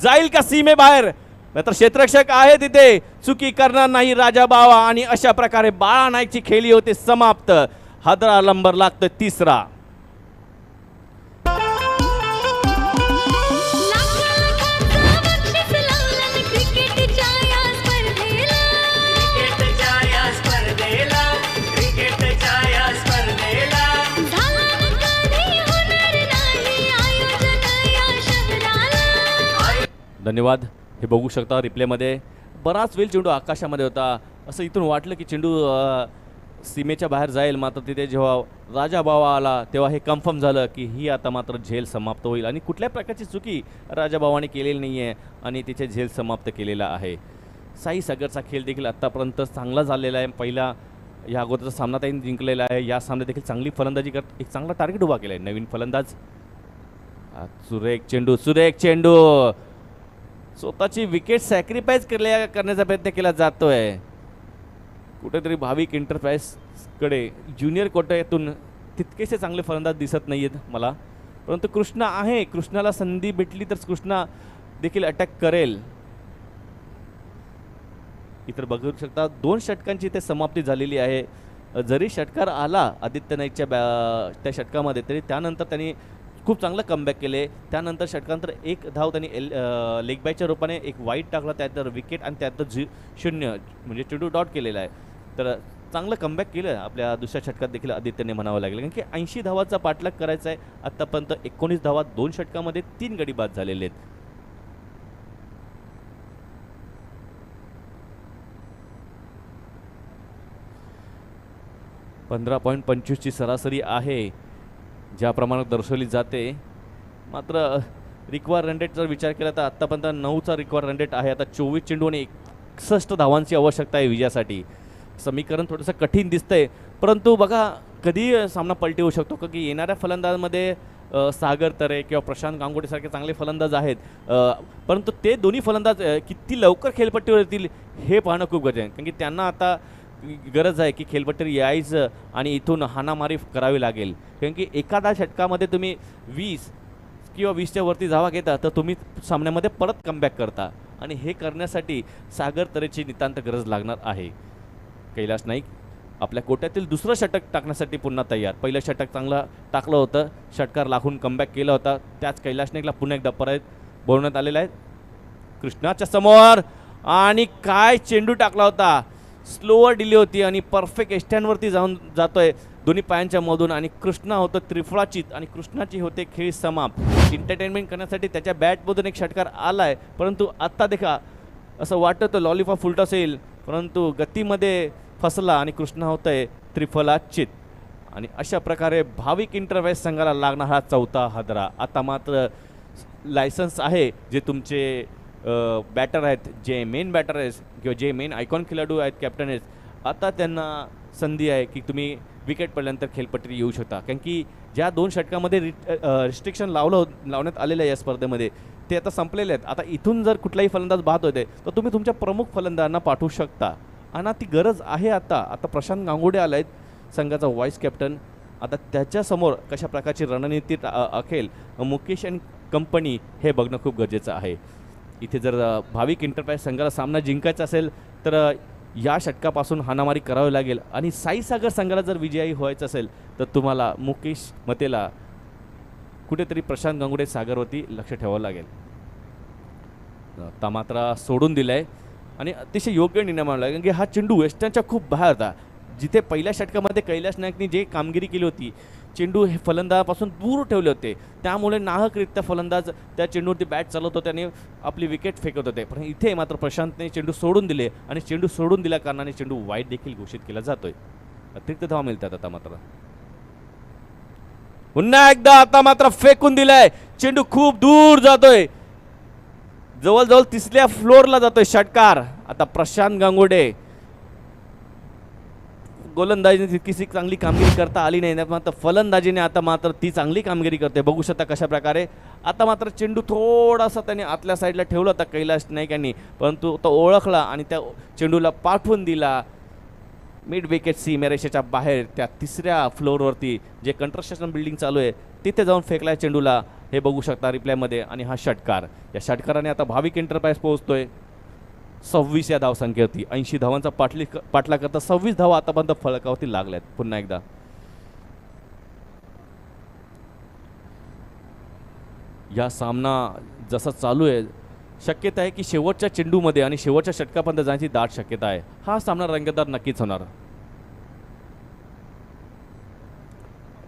जाईल का सीमेबाहेर, तर क्षेत्ररक्षक आहे तिथे, चुकी करणार नाही राजा बावा आणि अशा प्रकारे बाळा नाईकची खेळी होते समाप्त. हादरा नंबर लागतोय 3रा. धन्यवाद. हे बघू शकता रिप्लेमध्ये बराच वेळ चेंडू आकाशामध्ये होता. असं इथून वाटलं की चेंडू सीमेच्या बाहेर जाईल, मात्र तिथे जेव्हा राजा बावा आला तेव्हा हे कन्फर्म झालं की ही आता मात्र झेल समाप्त होईल आणि कुठल्या प्रकारची चुकी राजा बावाने केलेली नाही आहे आणि तिथे झेल समाप्त केलेला आहे. साई सागरचा खेळ देखील आत्तापर्यंत चांगला झालेला आहे. पहिला या अगोदरचा सामना त्यांनी जिंकलेला आहे. या सामन्यात देखील चांगली फलंदाजी करत एक चांगला टार्गेट उभा केला आहे नवीन फलंदाज. सुरेख चेंडू स्वतःची विकेट सॅक्रिफाईस करण्याचा प्रयत्न केला जातोय. कुठेतरी भाविक एंटरप्राइजकडे ज्युनियर कोट्यातून तितकेसे चांगले फलंदाज दिसत नाही आहेत मला, परंतु कृष्णा आहे. कृष्णाला संधी भेटली तर कृष्णा देखील अटॅक करेल. इतर बघू शकता 2 षटकांची इथे समाप्ती झालेली आहे. जरी षटकार आला आदित्य नाईकच्या त्या षटकामध्ये तरी त्यानंतर त्यांनी खूप चांगलं कमबॅक केले. त्यानंतर षटकानंतर 1 धाव त्यांनी लेग बॅकच्या रूपाने एक वाईट टाकला, त्यानंतर विकेट आणि त्यानंतर 0 म्हणजे चेंडू डॉट केलेला आहे. तर चांगलं कमबॅक केलं आपल्या दुसऱ्या षटकात देखील आदित्यने म्हणावं लागेल, कारण की 80 धावाचा पाठलाग करायचा आहे. आत्तापर्यंत 19 धावा 2 षटकामध्ये 3 गडी बाद झालेले आहेत. .25ची सरासरी आहे ज्या प्रमाणात दर्शवली जाते. मात्र रिक्वायर रन रेट जर विचार केला तर आत्तापर्यंत 9चा रिक्वायर रन रेट आहे. आता 24 चेंडू आणि 61 धावांची आवश्यकता आहे विजयासाठी. समीकरण थोडंसं कठीण दिसतंय, परंतु बघा कधी सामना पलटी होऊ शकतो, की येणाऱ्या फलंदाजामध्ये सागर तरे किंवा प्रशांत गांगुडेसारखे चांगले फलंदाज आहेत, परंतु ते दोन्ही फलंदाज किती लवकर खेळपट्टीवर येतील हे पाहणं खूप गरजेचं आहे. कारण की त्यांना आता गरज आहे की खेळपट्टीवर यायचं आणि इथून हाणामारी करावी लागेल. कारण की एखाद्या षटकामध्ये तुम्ही 20 किंवा 20च्या वरती धावा घेता तर तुम्ही सामन्यामध्ये परत कमबॅक करता आणि हे करण्यासाठी सागर तरेची नितांत गरज लागणार आहे. कैलास नाईक आपल्या कोट्यातील दुसरं षटक टाकण्यासाठी पुन्हा तयार. पहिलं षटक चांगलं टाकलं होतं, षटकार लागून कमबॅक केला होता. त्याच कैलास नाईकला पुन्हा एकदा परत बोलवण्यात आलेला आहे. कृष्णाच्या समोर आणि काय चेंडू टाकला होता, स्लोअर डिले होती आणि परफेक्ट एस्टँडवरती जातोय दोन्ही पायांच्या मधून आणि कृष्णा होतं त्रिफळाचित आणि कृष्णाची होते खेळ समाप्त. एंटरटेनमेंट करण्यासाठी त्याच्या बॅटमधून एक षटकार आला आहे, परंतु आत्ता देखा असं वाटतं तो लॉलीपॉप फुलट असेल, परंतु गतीमध्ये फसला आणि कृष्णा होतंय त्रिफळाचित. आणि अशा प्रकारे भाविक इंटरप्राइज संघाला लागणार हा 4था हादरा. आता मात्र लायसन्स आहे जे तुमचे बॅटर आहेत, जे मेन बॅटर आहेत किंवा जे मेन आयकॉन खेळाडू आहेत, कॅप्टन आहेत, आता त्यांना संधी आहे की तुम्ही विकेट पडल्यानंतर खेळपट्टी येऊ शकता. कारण की ज्या 2 षटकामध्ये रिस्ट्रिक्शन लावण्यात आलेलं आहे या स्पर्धेमध्ये ते आता संपलेले आहेत. आता इथून जर कुठलाही फलंदाज बाद होते तर तुम्ही तुमच्या प्रमुख फलंदाजांना पाठवू शकता आणि ती गरज आहे. आता प्रशांत गांगुडे आला आहेत संघाचा व्हाईस कॅप्टन. आता त्याच्यासमोर कशा प्रकारची रणनीती आखेल मुकेश अँड कंपनी हे बघणं खूप गरजेचं आहे. इथे जर भाविक एंटरप्राइज संघाला सामना जिंकायचा असेल तर या षटकापासून हाणामारी करावी लागेल आणि साई सागर संघाला जर विजयी व्हायचं असेल तर तुम्हाला मुकेश मतेला कुठेतरी प्रशांत गांगुडे सागरवरती लक्ष ठेवावं लागेल. मात्र सोडून दिलाय आणि अतिशय योग्य निर्णय मानला, कारण की हा चेंडू वेस्टर्नच्या खूप बाहेर होता. जिथे पहिल्या षटकामध्ये कैलास नाईकने जे कामगिरी केली होती, चेंडू हे फलंदाजापासून दूर ठेवले होते, त्यामुळे नाहकरित्या फलंदाज त्या चेंडूवरती बॅट चालवत होते आणि आपली विकेट फेकत होते. पण इथे मात्र प्रशांतने चेंडू सोडून दिले आणि चेंडू सोडून दिल्या कारणाने चेंडू वाईट देखील घोषित केला जातोय. अतिरिक्त धावा मिळतात. आता मात्र पुन्हा एकदा आता मात्र फेकून दिलाय, चेंडू खूप दूर जातोय, जवळजवळ 3ऱ्या फ्लोअरला जातोय षटकार. आता प्रशांत गांगुडे गोलंदाजीने तितकीशी चांगली कामगिरी करता आली नाही, मात्र फलंदाजीने आता मात्र ती चांगली कामगिरी करते. बघू शकता कशा प्रकारे आता मात्र चेंडू थोडासा त्याने आतल्या साईडला ठेवला होता कैलास नाईक यांनी, परंतु तो ओळखला आणि त्या चेंडूला पाठवून दिला मिड विकेट सीमेरेषेच्या बाहेर त्या 3ऱ्या फ्लोअरवरती जे कन्स्ट्रक्शन बिल्डिंग चालू आहे तिथे जाऊन फेकलाय चेंडूला. हे बघू शकता रिप्लायमध्ये. आणि हा षटकार, या षटकाराने आता भाविक एंटरप्राइज पोहोचतोय 26 या धावसंख्येवरती. 80 धावांचा पाठला करता 26 धावा आतापर्यंत फलकावरती लागल्यात. पुन्हा एकदा या सामना जसा चालू आहे शक्यता आहे की शेवटच्या चेंडूमध्ये आणि शेवटच्या षटकापर्यंत जाण्याची दाट शक्यता आहे. हा सामना रंगतदार नक्कीच होणार.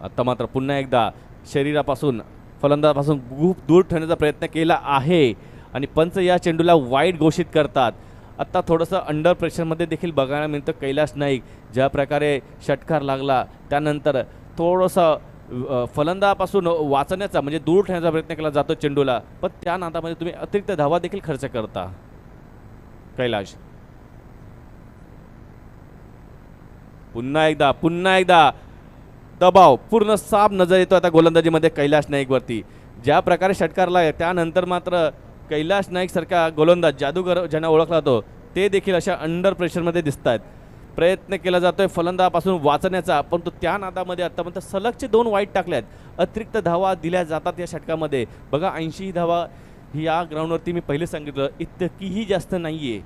आता मात्र पुन्हा एकदा शरीरापासून फलंदाजापासून खूप दूर ठेवण्याचा प्रयत्न केला आहे आणि पंच या चेंडूला वाईट घोषित करतात आत्ता थोडंसं अंडर प्रेशरमध्ये देखील बघायला मिळतं कैलाश नाईक. ज्या प्रकारे षटकार लागला त्यानंतर थोडंसं फलंदापासून वाचण्याचा म्हणजे दूर ठेवण्याचा प्रयत्न केला जातो चेंडूला, पण त्या नादामध्ये तुम्ही अतिरिक्त धावा देखील खर्च करता कैलाश. पुन्हा एकदा दबाव पूर्ण साफ नजर येतो आता गोलंदाजीमध्ये कैलाश नाईकवरती. ज्या प्रकारे षटकारला त्यानंतर मात्र कैलाश नाईक सारखा गोलंदाज जादूगर ज्यांना ओळखला जातो ते देखील अशा अंडर प्रेशरमध्ये दिसत आहेत. प्रयत्न केला जातोय फलंदापासून वाचण्याचा, परंतु त्या नादामध्ये आतापर्यंत सलगचे 2 वाईट टाकल्यात. अतिरिक्त धावा दिल्या जातात या षटकामध्ये. बघा 80 धावा या ग्राउंडवरती मी पहिले सांगितलं इतकीही जास्त नाही आहे.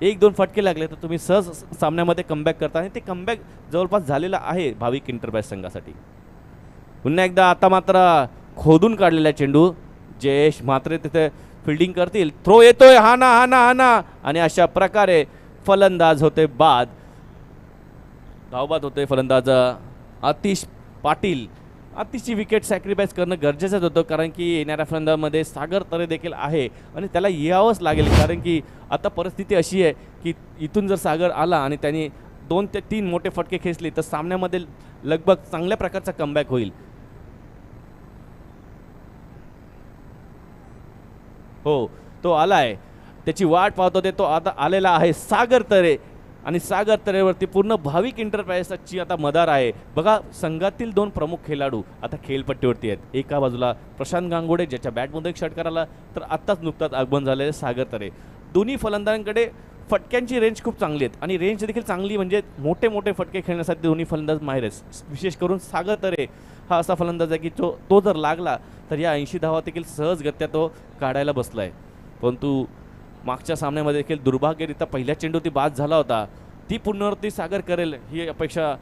1-2 फटके लागले तर तुम्ही सहज सामन्यामध्ये कमबॅक करता आणि ते कमबॅक जवळपास झालेलं आहे भाविक इंटरप्राइज संघासाठी. पुन्हा एकदा आता मात्र खोदून काढलेला चेंडू. जयेश म्हात्रे तिथे फिल्डिंग करतील. थ्रो येतोय, हा ना आणि अशा प्रकारे फलंदाज होते बाद. धावबाद होते फलंदाज आतिश पाटील. आतिशची विकेट सॅक्रिफाईस करणं गरजेचंच होतं, कारण की येणाऱ्या फलंदामध्ये सागर तरे देखील आहे आणि त्याला यावंच लागेल, कारण की आता परिस्थिती अशी आहे की इथून जर सागर आला आणि त्याने 2 ते 3 मोठे फटके खेचले तर सामन्यामध्ये लगभग चांगल्या प्रकारचा कमबॅक होईल. हो, तो आलाय, त्याची वाट पाहत होते, तो आता आलेला आहे सागर तरे. आणि सागर तरेवरती पूर्ण भाविक इंटरप्राइजची आता मदार आहे. बघा संघातील 2 प्रमुख खेळाडू आता खेळपट्टीवरती आहेत. एका बाजूला प्रशांत गांगोडे ज्याच्या बॅटमध्ये एक षटकार आला, तर आत्ताच नुकताच आगमन झालेले सागर तरे. दोन्ही फलंदाजांकडे फटक्यांची रेंज खूप चांगली आहेत आणि रेंज देखील चांगली, म्हणजे मोठे मोठे फटके खेळण्यासाठी दोन्ही फलंदाज माहिर आहेत. विशेष करून सागर तरे हा असा फलंदाज आहे की तो जर लागला तर या 80 धावा देखील सहजगत्या तो काढायला बसला आहे. परंतु मागच्या सामन्यामध्ये देखील दुर्भाग्यरित्या पहिल्या चेंडूवरती बाद झाला होता. ती पुनरावृत्ती सागर करेल ही अपेक्षा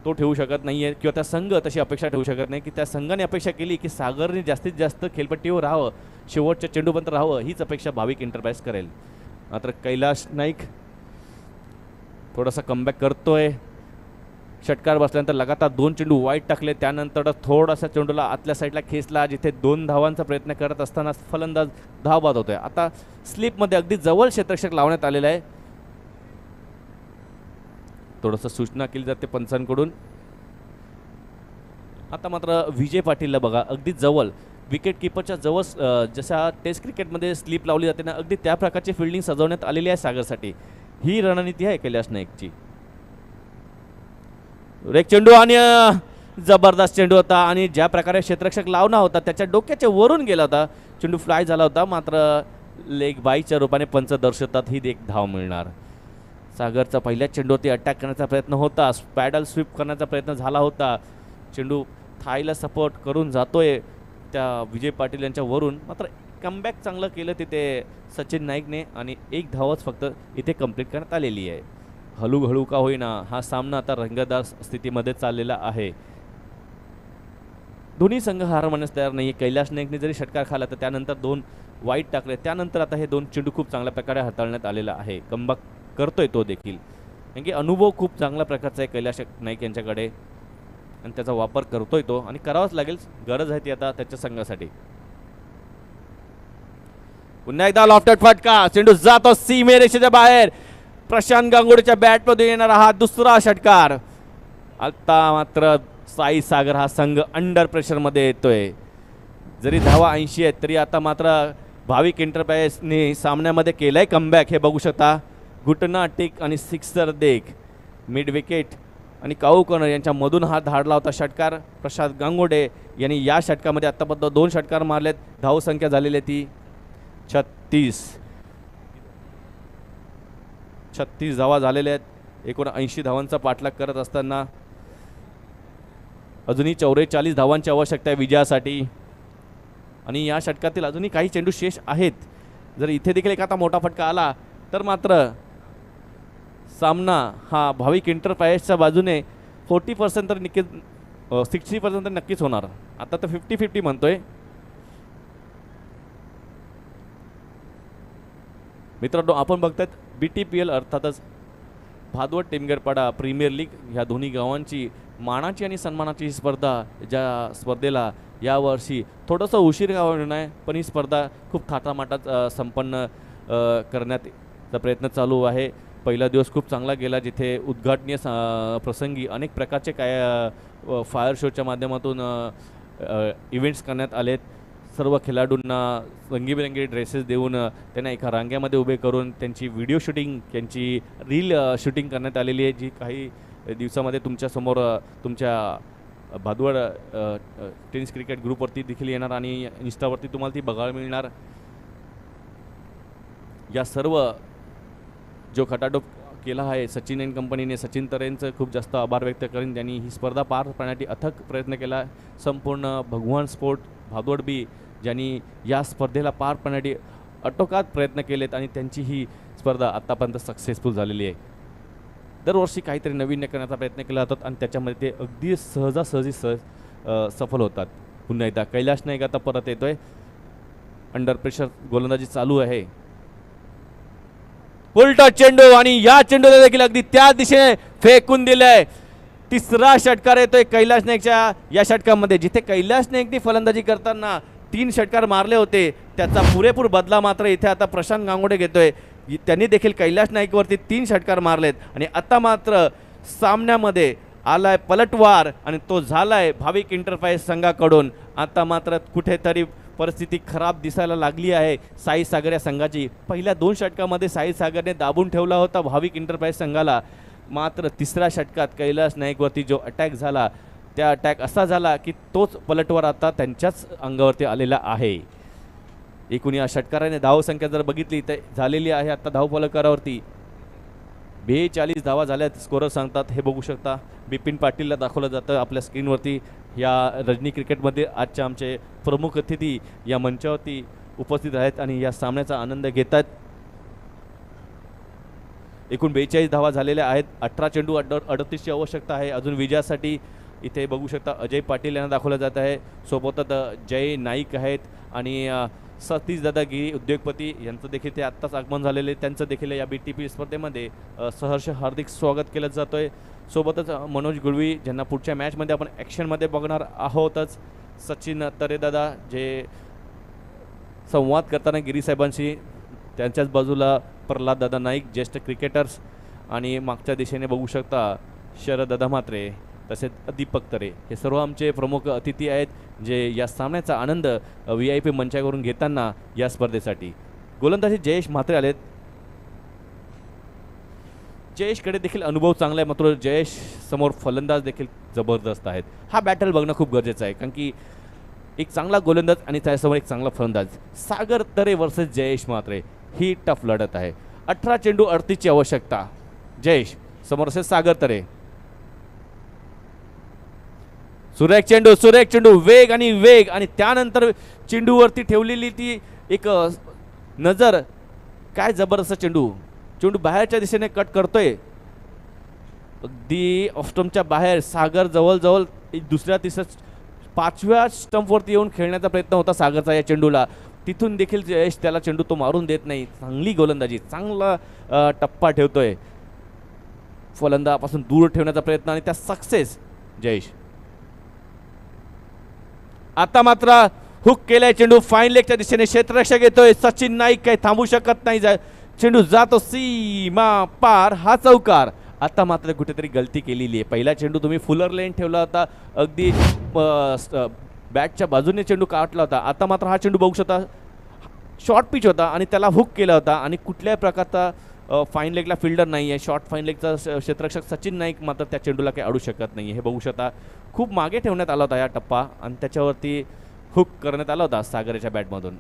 तो ठेवू शकत नाही आहे, किंवा त्या संघ तशी अपेक्षा ठेवू शकत नाही की त्या संघाने अपेक्षा केली की सागरने जास्तीत जास्त खेळपट्टीवर राहावं, शेवटच्या चेंडूपर्यंत राहावं, हीच अपेक्षा भाविक इंटरप्राइज करेल. मात्र कैलाश नाईक थोडासा कमबॅक करतोय. षटकार बसल्यानंतर लगातार 2 चेंडू वाईट टाकले, त्यानंतर थोडासा चेंडूला आतल्या साईडला खेचला, जिथे 2 धावांचा प्रयत्न करत असताना फलंदाज धावबाद होतोय. आता स्लिपमध्ये अगदी जवळ क्षेत्ररक्षक लावण्यात आलेलं आहे. थोडंसं सूचना केली जाते पंचांकडून. आता मात्र विजय पाटीलला बघा अगदी जवळ विकेट किपरच्या जवळ, जशा टेस्ट क्रिकेटमध्ये स्लिप लावली जाते ना, अगदी त्या प्रकारची फिल्डिंग सजवण्यात आलेली आहे सागरसाठी. ही रणनीती आहे कैलाश नाईकची. एक चेंडू आणि जबरदस्त चेंडू होता आणि ज्या प्रकारे क्षेत्ररक्षक लावला होता त्याच्या डोक्याच्या वरून गेला होता, चेंडू फ्लाय झाला होता. मात्र लेग बाईच्या रूपाने पंच दर्शवतात ही एक धाव मिळणार. सागरचा पहिल्या चेंडूवरती अटॅक करण्याचा प्रयत्न होता, पॅडल स्वीप करण्याचा प्रयत्न झाला होता. चेंडू थायला सपोर्ट करून जातोय त्या विजय पाटील यांच्या वरून. मात्र कमबॅक चांगलं केलं तिथे सचिन नाईकने आणि 1 धावच फक्त इथे कंप्लीट करण्यात आलेली आहे. हळूहळू का होईना हा सामना आता रंगतदार स्थितीमध्ये चाललेला आहे. दोन्ही संघ हार मानण्यास तयार नाही. कैलाश नाईकने जरी षटकार खाला तर त्यानंतर 2 वाईट टाकले, त्यानंतर आता हे 2 चेंडू खूप चांगल्या प्रकारे हाताळण्यात आलेला आहे. कमबॅक करतोय तो देखील, कारण की अनुभव खूप चांगल्या प्रकारचा आहे कैलाश नाईक यांच्याकडे आणि त्याचा वापर करतोय तो, आणि करावाच लागेल, गरज आहे ती आता त्याच्या संघासाठी. पुन्हा एकदा लॉफ्टेड फटका, चेंडू जातो सीमेरेषेच्या बाहेर. प्रशांत गांगुडेच्या बॅटमध्ये येणारा हा दुसरा षटकार. आता मात्र साई सागर हा संघ अंडर प्रेशरमध्ये येतोय. जरी धावा 80 आहेत तरी आता मात्र भाविक इंटरप्राइजने सामन्यामध्ये केलंय कमबॅक. हे बघू शकता, घुटना टेक आणि सिक्सर देख, मिड विकेट आणि काऊ कॉर्नर यांच्या मधून हा धाडला होता षटकार. प्रशांत गांगुडे यांनी या षटकामध्ये आतापर्यंत 2 षटकार मारलेत. धावसंख्या झालेली आहे ती 36 धावा झालेल्या आहेत. एकूण 80 धावांचा पाठलाग करत असताना अजूनही 44 धावांची आवश्यकता आहे विजयासाठी. आणि या षटकातील अजूनही काही चेंडू शेष आहेत. जर इथे देखील एक आता मोठा फटका आला तर मात्र सामना हा भाविक इंटरप्राइजच्या बाजूने 40% तर नक्कीच, 60% तर नक्कीच होणार. आता तर 50-50 म्हणतोय. मित्रांनो, आपण बघतात BTPL अर्थातच भादवड टेमघरपाडा प्रीमियर लीग ह्या दोन्ही गावांची मानाची आणि सन्मानाची स्पर्धा, ज्या स्पर्धेला यावर्षी थोडंसं उशीर का होणार नाही, पण ही स्पर्धा खूप थाटामाटात संपन्न करण्यात चा प्रयत्न चालू आहे. पहिला दिवस खूप चांगला गेला, जिथे उद्घाटनीय प्रसंगी अनेक प्रकारचे फायर शोच्या माध्यमातून इव्हेंट्स करण्यात आलेत. सर्व खेळाडूंना रंगीबेरंगी ड्रेसेस देऊन त्यांना एका रांग्यामध्ये उभे करून त्यांची व्हिडिओ शूटिंग, त्यांची रील शूटिंग करण्यात आलेली आहे, जी काही दिवसामध्ये तुमच्यासमोर तुमच्या भादवड टेनिस क्रिकेट ग्रुपवरती देखील येणार आणि इन्स्टावरती तुम्हाला ती बघायला मिळणार. या सर्व जो खटाटोप केला आहे सचिन अँड कंपनीने, सचिन तरेंचं खूप जास्त आभार व्यक्त करून त्यांनी ही स्पर्धा पार पाडण्यासाठी अथक प्रयत्न केला. संपूर्ण भगवान स्पोर्ट भादवड बी ज्यांनी या स्पर्धेला पार पाडण्यासाठी आटोकाट प्रयत्न केलेत आणि त्यांची ही स्पर्धा आत्तापर्यंत सक्सेसफुल झालेली आहे. दरवर्षी काहीतरी नवीन करण्याचा प्रयत्न केला जातात आणि त्याच्यामध्ये ते अगदी सहजासहजी सफल होतात. पुन्हा एकदा कैलाश नाईक आता परत येतोय. अंडर प्रेशर गोलंदाजी चालू आहे. उलटा चेंडू आणि या चेंडूला देखील अगदी त्या दिशेने फेकून दिलंय. तिसरा षटकार येतोय कैलाश नाईकच्या या षटकामध्ये, जिथे कैलाश नाईकने फलंदाजी करताना 3 षटकार मारले होते त्याचा पुरेपूर बदला मात्र इथे आता प्रशांत गांगोडे घेतोय. त्यांनी देखील कैलाश नाईकवरती 3 षटकार मारलेत आणि आता मात्र सामन्यामध्ये आलाय पलटवार आणि तो झालाय भाविक इंटरप्राइज संघाकडून. आता मात्र कुठेतरी परिस्थिती खराब दिसायला लागली आहे साई सागर या संघाची. पहिल्या 2 षटकामध्ये साई सागरने दाबून ठेवला होता भाविक इंटरप्राइज संघाला, मात्र तिसऱ्या षटकात कैलाश नाईकवरती जो अटॅक झाला त्या अटॅक असा झाला की तोच पलटवार आता त्यांच्याच अंगावरती आलेला आहे. एकूण या षटकाराने धावसंख्या जर बघितली तर झालेली आहे आता धावफलकावरती 42 धावा झाल्यात स्कोरर सांगतात. हे बघू शकता, बिपिन पाटीलला दाखवलं जातं आपल्या स्क्रीनवरती. या रजनी क्रिकेटमध्ये आजच्या आमचे प्रमुख अतिथी या मंचावरती उपस्थित आहेत आणि या सामन्याचा आनंद घेतात. एकूण 42 धावा झालेल्या आहेत. 18 चेंडू 38ची आवश्यकता आहे अजून विजयासाठी. इथे बघू शकता अजय पाटील यांना दाखवलं जात आहे. सोबतच जय नाईक आहेत आणि सतीश दादा गिरी उद्योगपती यांचं देखील ते आत्ताच आगमन झालेले. त्यांचं देखील या BTP स्पर्धेमध्ये सहर्ष हार्दिक स्वागत केलं जातं आहे. सोबतच मनोज गुळवी ज्यांना पुढच्या मॅचमध्ये आपण ॲक्शनमध्ये बघणार आहोतच. सचिन तरेदादा जे संवाद करताना गिरीसाहेबांशी, त्यांच्याच बाजूला प्रल्हाद दादा नाईक ज्येष्ठ क्रिकेटर्स आणि मागच्या दिशेने बघू शकता शरद दादा म्हात्रे तसेच दीपक तरे. हे सर्व आमचे प्रमुख अतिथी आहेत जे या सामन्याचा आनंद VIP मंचावरून घेताना या स्पर्धेसाठी. गोलंदाजी जयेश म्हात्रे आलेत. जयेशकडे देखील अनुभव चांगला आहे, मात्र जयेश समोर फलंदाज देखील जबरदस्त आहेत. हा बॅटल बघणं खूप गरजेचं आहे कारण की एक चांगला गोलंदाज आणि त्यासमोर एक चांगला फलंदाज. सागर तरे वर्सेस जयेश म्हात्रे ही टफ लढत आहे. 18 चेंडू 38ची आवश्यकता. जयेश समोर असेल सागर तरे. सुरेख चेंडू वेग आणि त्यानंतर चेंडूवरती ठेवलेली ती एक नजर. काय जबरदस्त चेंडू बाहेरच्या दिशेने कट करतोय अगदी ऑफस्टम्पच्या बाहेर. सागर जवळ दुसऱ्या तिसऱ्या 5व्या स्टंपवरती येऊन खेळण्याचा प्रयत्न होता सागरचा या चेंडूला. तिथून देखील जयेश त्याला चेंडू तो मारून देत नाही. चांगली गोलंदाजी, चांगला टप्पा ठेवतोय. फलंदापासून दूर ठेवण्याचा प्रयत्न आणि त्या सक्सेस जयेश. आता मात्र हुक केलाय चेंडू फाईन लेगच्या दिशेने. क्षेत्ररक्षक येतोय सचिन नाईक काही थांबू शकत नाही. चेंडू जातो सीमा पार. हा चौकार. आता मात्र कुठेतरी गलती केलेली आहे. पहिला चेंडू तुम्ही फुलर लेन ठेवला होता, अगदी बॅटच्या बाजूने चेंडू काढला होता. आता मात्र हा चेंडू बघू शकता शॉर्ट पिच होता आणि त्याला हुक केला होता आणि कुठल्याही प्रकारचा फाईन लेगला फिल्डर नाही आहे. शॉर्ट फाईन लेगचा क्षेत्ररक्षक सचिन नाईक मात्र त्या चेंडूला काही अडू शकत नाही. हे बघू शकता खूप मागे ठेवण्यात आला होता या टप्पा आणि त्याच्यावरती हुक करण्यात आला होता सागरच्या बॅटमधून.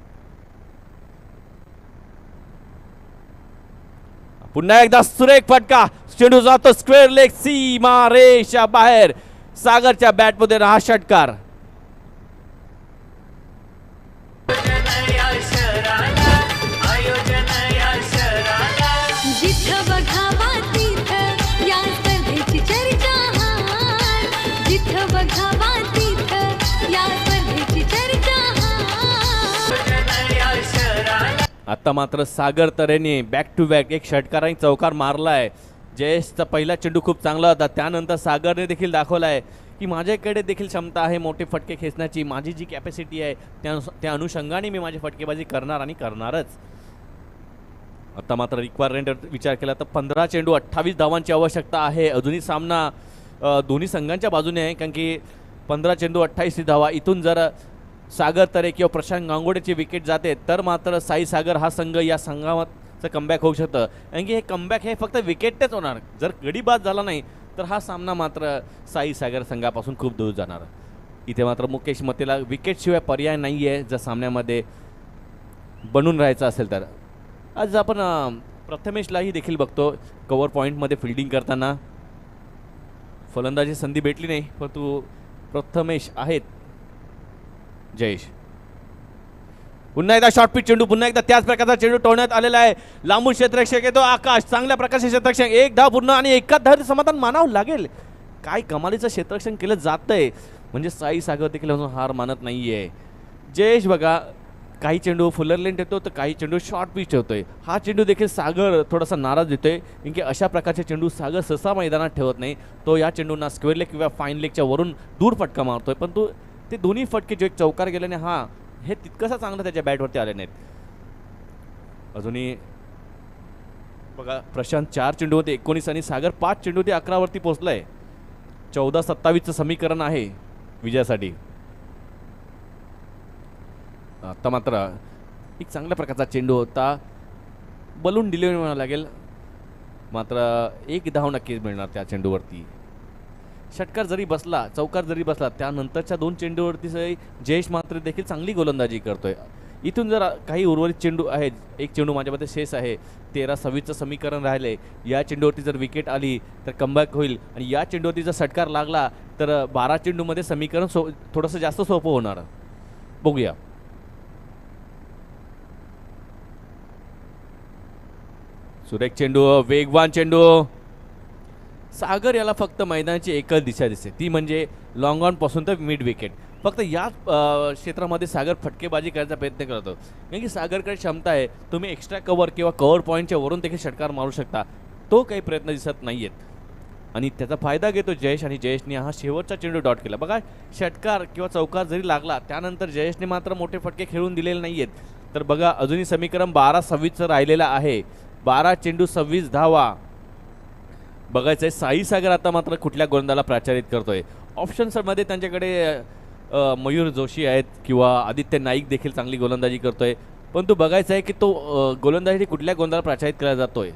पुन्हा एकदा सुरेख फटका. चेंडू जातो स्क्वेअर लेग सीमा रेषा बाहेर. सागरच्या बॅटमध्ये हा षटकार. जिथं बघावा तिथं या स्पर्धेची चर्चा. जिथं बघावा तिथं या स्पर्धेची चर्चा. आता मात्र सागर तरेने बॅक टू बॅक एक षटकार आणि चौकार मारलाय. जयेशचा पहिला चेंडू खूप चांगला होता. त्यानंतर सागरने देखील दाखवलाय की माझ्याकडे देखील क्षमता आहे मोठे फटके खेचण्याची. माझी जी कॅपॅसिटी आहे त्या अनुषंगाने मी माझी फटकेबाजी करणार आणि करणारच. आता मात्र रिक्वायरमेंट विचार केला तर 15 चेंडू 28 धावांची आवश्यकता आहे. अजूनही सामना दोन्ही संघांच्या बाजूने आहे, कारण की 15 चेंडू 28 धावा. इथून जर सागर तरे किंवा प्रशांत गांगोडेची विकेट जाते तर मात्र साई सागर हा संघ या संघाचं कमबॅक होऊ शकतं, कारण की हे कमबॅक हे फक्त विकेटच होणार. जर गडी बाद झाला नाही तर हा सामना मात्र साई सागर संघापासून खूप दूर जाणार. इथे मात्र मुकेश मतेला विकेटशिवाय पर्याय नाही आहे जर सामन्यामध्ये बनून राहायचं असेल तर. आज आपण प्रथमेशलाही देखील बघतो कव्हर पॉईंटमध्ये फिल्डिंग करताना. फलंदाजी संधी भेटली नाही, परंतु प्रथमेश आहेत. जयेश पुन्हा एकदा शॉर्ट पिच चेंडू, पुन्हा एकदा त्याच प्रकारचा चेंडू टोळण्यात आलेला आहे. लांबून क्षेत्ररक्षक येतो आकाश, चांगल्या प्रकारचे क्षेत्ररक्षण, एक धाव पूर्ण आणि एकाच धाव समाधान मानावं लागेल. काय कमालीचं क्षेत्ररक्षण केलं जातंय, म्हणजे साई सागर देखील अजून हार मानत नाहीये. जयेश बघा, काही चेंडू फुलर लेन ठेवतो तर काही चेंडू शॉर्ट पिच ठेवतोय. हा चेंडू देखील सागर थोडासा नाराज देतोय, कारण की अशा प्रकारचे चेंडू सागर सहसा मैदानात ठेवत नाही. तो या चेंडूंना स्क्वेअर लेग किंवा फाईन लेगच्या वरून दूर फटका मारतोय, पण तो ते दोन्ही फटके जे चौकार गेल्याने हे तितकंसं चांगलं त्याच्या बॅटवरती आले नाहीत. अजूनही बघा, प्रशांत 4 चेंडूमध्ये 19 आणि सागर 5 चेंडूमध्ये 11 वरती पोहोचलाय. 14-27चं समीकरण आहे विजयासाठी. आता मात्र एक चांगल्या प्रकारचा चेंडू होता, बलून डिलिव्हरी म्हणावं लागेल, मात्र एक धाव नक्कीच मिळणार त्या चेंडूवरती. षटकार जरी बसला, चौकार जरी बसला, त्यानंतरच्या 2 चेंडूवरती जयेश मात्र देखील चांगली गोलंदाजी करतोय. इथून जर काही उर्वरित चेंडू आहेत, एक चेंडू माझ्यामध्ये शेष आहे, 13-26चं समीकरण राहिले. या चेंडूवरती जर विकेट आली तर कमबॅक होईल, आणि या चेंडूवरती जर षटकार लागला तर 12 चेंडूमध्ये समीकरण थोडंसं जास्त सोपं होणार. बघूया. सुरेख चेंडू, वेगवान चेंडू. सागर याला फक्त मैदानाची एकच दिशा दिसते, ती म्हणजे लॉंग ऑन पासून तर मिड विकेट. फक्त या क्षेत्रामध्ये सागर फटकेबाजी करायचा प्रयत्न करतो, कारण की सागरकडे क्षमता आहे. तुम्ही एक्स्ट्रा कव्हर किंवा कव्हर पॉईंटच्या वरून देखील षटकार मारू शकता. तो काही प्रयत्न दिसत नाही आहेत, आणि त्याचा फायदा घेतो जयेश, आणि जयेशने हा शेवटचा चेंडू डॉट केला. बघा, षटकार किंवा चौकार जरी लागला त्यानंतर जयेशने मात्र मोठे फटके खेळून दिलेले नाही आहेत. तर बघा, अजूनही समीकरण 12-26चं राहिलेलं आहे. 12 चेंडू 26 धावा. बघायचं आहे साई सागर आता मात्र कुठल्या गोलंदाजाला प्राचारित करतोय. ऑप्शन्समध्ये त्यांच्याकडे मयूर जोशी आहेत किंवा आदित्य नाईक देखील चांगली गोलंदाजी करतोय, परंतु बघायचं आहे की तो गोलंदाजी कुठल्या गोलंदाजाला प्राचारित केला जातोय,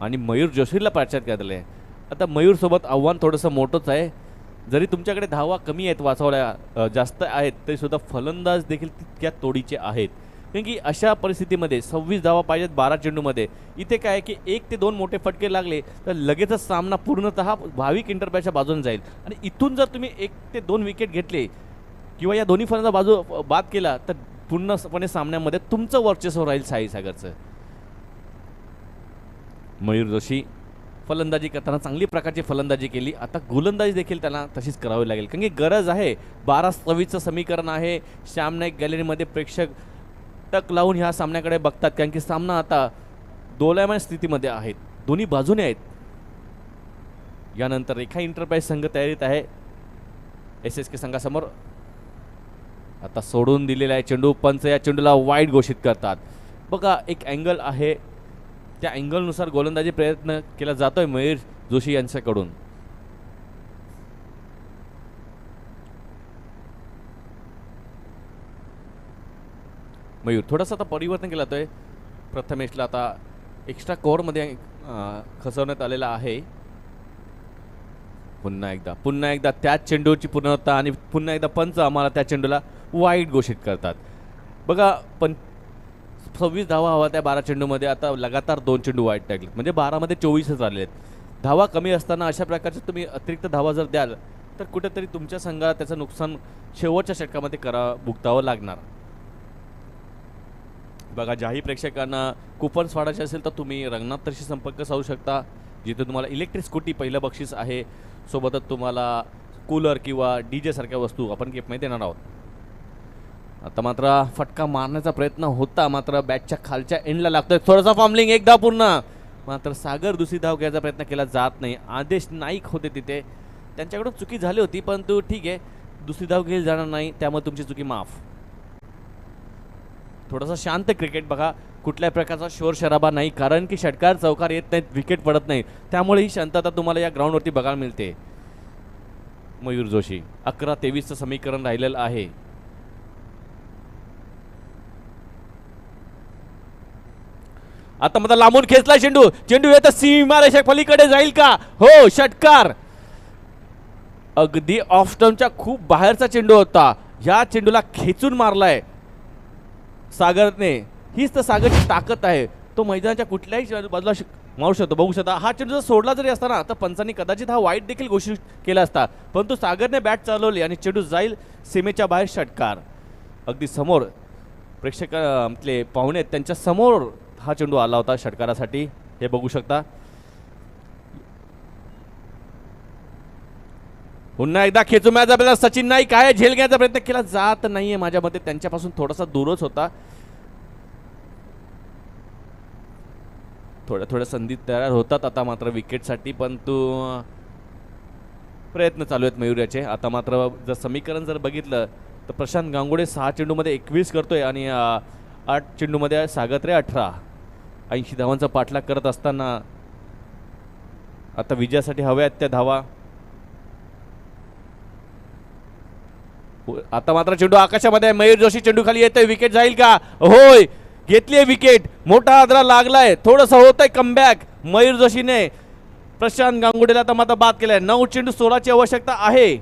आणि मयूर जोशीला प्राचारित केलं आहे. आता मयूरसोबत आव्हान थोडंसं मोठंच आहे. जरी तुमच्याकडे धावा कमी आहेत, वाचवल्या जास्त आहेत, तरीसुद्धा फलंदाज देखील तितक्या तोडीचे आहेत, कारण की अशा परिस्थितीमध्ये 26 धावा पाहिजेत 12 चेंडूमध्ये. इथे काय की 1 ते 2 मोठे फटके लागले तर लगेचच सामना पूर्णतः भाविक इंटरपॅच्या बाजूने जाईल, आणि इथून जर तुम्ही 1 ते 2 विकेट घेतले किंवा या दोन्ही फलंदाज बाजू बाद केला तर पूर्णपणे सामन्यामध्ये तुमचं वर्चस्व राहील साई सागरचं. मयूर जोशी फलंदाजी करताना चांगली प्रकारची फलंदाजी केली. आता गोलंदाजी देखील त्याला तशीच करावी लागेल, कारण की गरज आहे. 12-26चं समीकरण आहे. श्याम नाईक गॅलरीमध्ये प्रेक्षक टक लावून ह्या सामन्याकडे बघतात, कारण की सामना आता दोलायमान स्थितीमध्ये आहेत, दोन्ही बाजूने आहेत. यानंतर रेखा इंटरप्राइज संघ तयारीत आहे SSK संघासमोर. आता सोडून दिलेला आहे चेंडू. पंच या चेंडूला वाईड घोषित करतात. बघा, एक अँगल आहे, त्या अँगलनुसार गोलंदाजी प्रयत्न केला जातोय मयूर जोशी यांच्याकडून. मयूर थोडंसं आता परिवर्तन केलं जातोय. प्रथमेशला आता एक्स्ट्रा कव्हरमध्ये खसवण्यात आलेला आहे. पुन्हा एकदा त्याच चेंडूची पूर्णता, आणि पुन्हा एकदा पंच आम्हाला त्या चेंडूला वाईड घोषित करतात. बघा, 26 धावा हवा त्या 12 चेंडूमध्ये. आता लगातार 2 चेंडू वाईड टाकले, म्हणजे 12मध्ये 24च राहिले आहेत. धावा कमी असताना अशा प्रकारचे तुम्ही अतिरिक्त धावा जर द्याल तर कुठेतरी तुमच्या संघाला त्याचं नुकसान शेवटच्या षटकामध्ये भुगतावं लागणार. बघा, ज्याही प्रेक्षकांना कुपन्स वाढायचे असेल तर तुम्ही रंगनाथशी संपर्क साधू शकता, जिथे तुम्हाला इलेक्ट्रिक स्कूटी पहिलं बक्षीस आहे, सोबतच तुम्हाला कूलर किंवा DJ सारख्या वस्तू आपण गिफ्टमध्ये देणार आहोत. आता मात्र फटका मारण्याचा प्रयत्न होता, मात्र बॅटच्या खालच्या एंडला लागतोय. थोडासा फॉर्मलिंग, एक धाव पूर्ण, मात्र सागर दुसरी धाव घ्यायचा प्रयत्न केला जात नाही. आदेश नाईक होते तिथे, त्यांच्याकडून चुकी झाली होती, परंतु ठीक आहे, दुसरी धाव घेईल जाणार नाही, त्यामुळे तुमची चुकी माफ. थोडासा शांत क्रिकेट बघा. कुठल्याही प्रकारचा शोर शराबा नाही, कारण की षटकार चौकार येत नाहीत, विकेट पडत नाही, त्यामुळे ही शांतता तुम्हाला या ग्राउंडवरती बघायला मिळते. मयूर जोशी 11-23चं समीकरण राहिलेलं आहे. आता मात्र लांबून खेचला चेंडू, चेंडू येतं सीमारेषा पलीकडे जाईल का? हो, षटकार. अगदी ऑफ स्टंपच्या खूप बाहेरचा चेंडू होता, या चेंडूला खेचून मारलाय सागरने. हीच तर सागरची ताकद आहे, तो मैदानाच्या कुठल्याही बाजूला मारू शकतो. बघू शकता हा चेंडू जर सोडला जरी असता ना तर पंचांनी कदाचित हा वाईट देखील घोषित केला असता, परंतु सागरने बॅट चालवली आणि चेंडू जाईल सीमेच्या बाहेर. षटकार. अगदी समोर प्रेक्षक आपले पाहुणे त्यांच्या समोर हा चेंडू आला होता षटकारासाठी, हे बघू शकता. पुन्हा एकदा खेचू मॅच आपल्याला सचिन नाईक आहे, झेल घ्यायचा प्रयत्न केला जात नाहीये, माझ्या मते त्यांच्यापासून थोडासा दूरच होता. थोड्या संधी तयार होतात आता मात्र विकेटसाठी, परंतु प्रयत्न चालू आहेत मयूर. आता मात्र जर समीकरण जर बघितलं तर प्रशांत गांगुडे 6 चेंडूमध्ये 21 करतोय आणि 8 चेंडूमध्ये सागत्रे 18. 80 धावांचा पाठलाग करत असताना आता विजयासाठी हव्या आहेत त्या धावा. आता मात्र चेंडू आकाशामध्ये, मयूर जोशी चेंडू खाली येतोय, विकेट जाईल का? होय, घेतलीये विकेट. मोठा आदरा लागलाय, थोडंसं होतंय कमबॅक मयूर जोशीने. प्रशांत गांगुडेला तर मात्र बाद केलाय. 9 चेंडू 16ची आवश्यकता आहे.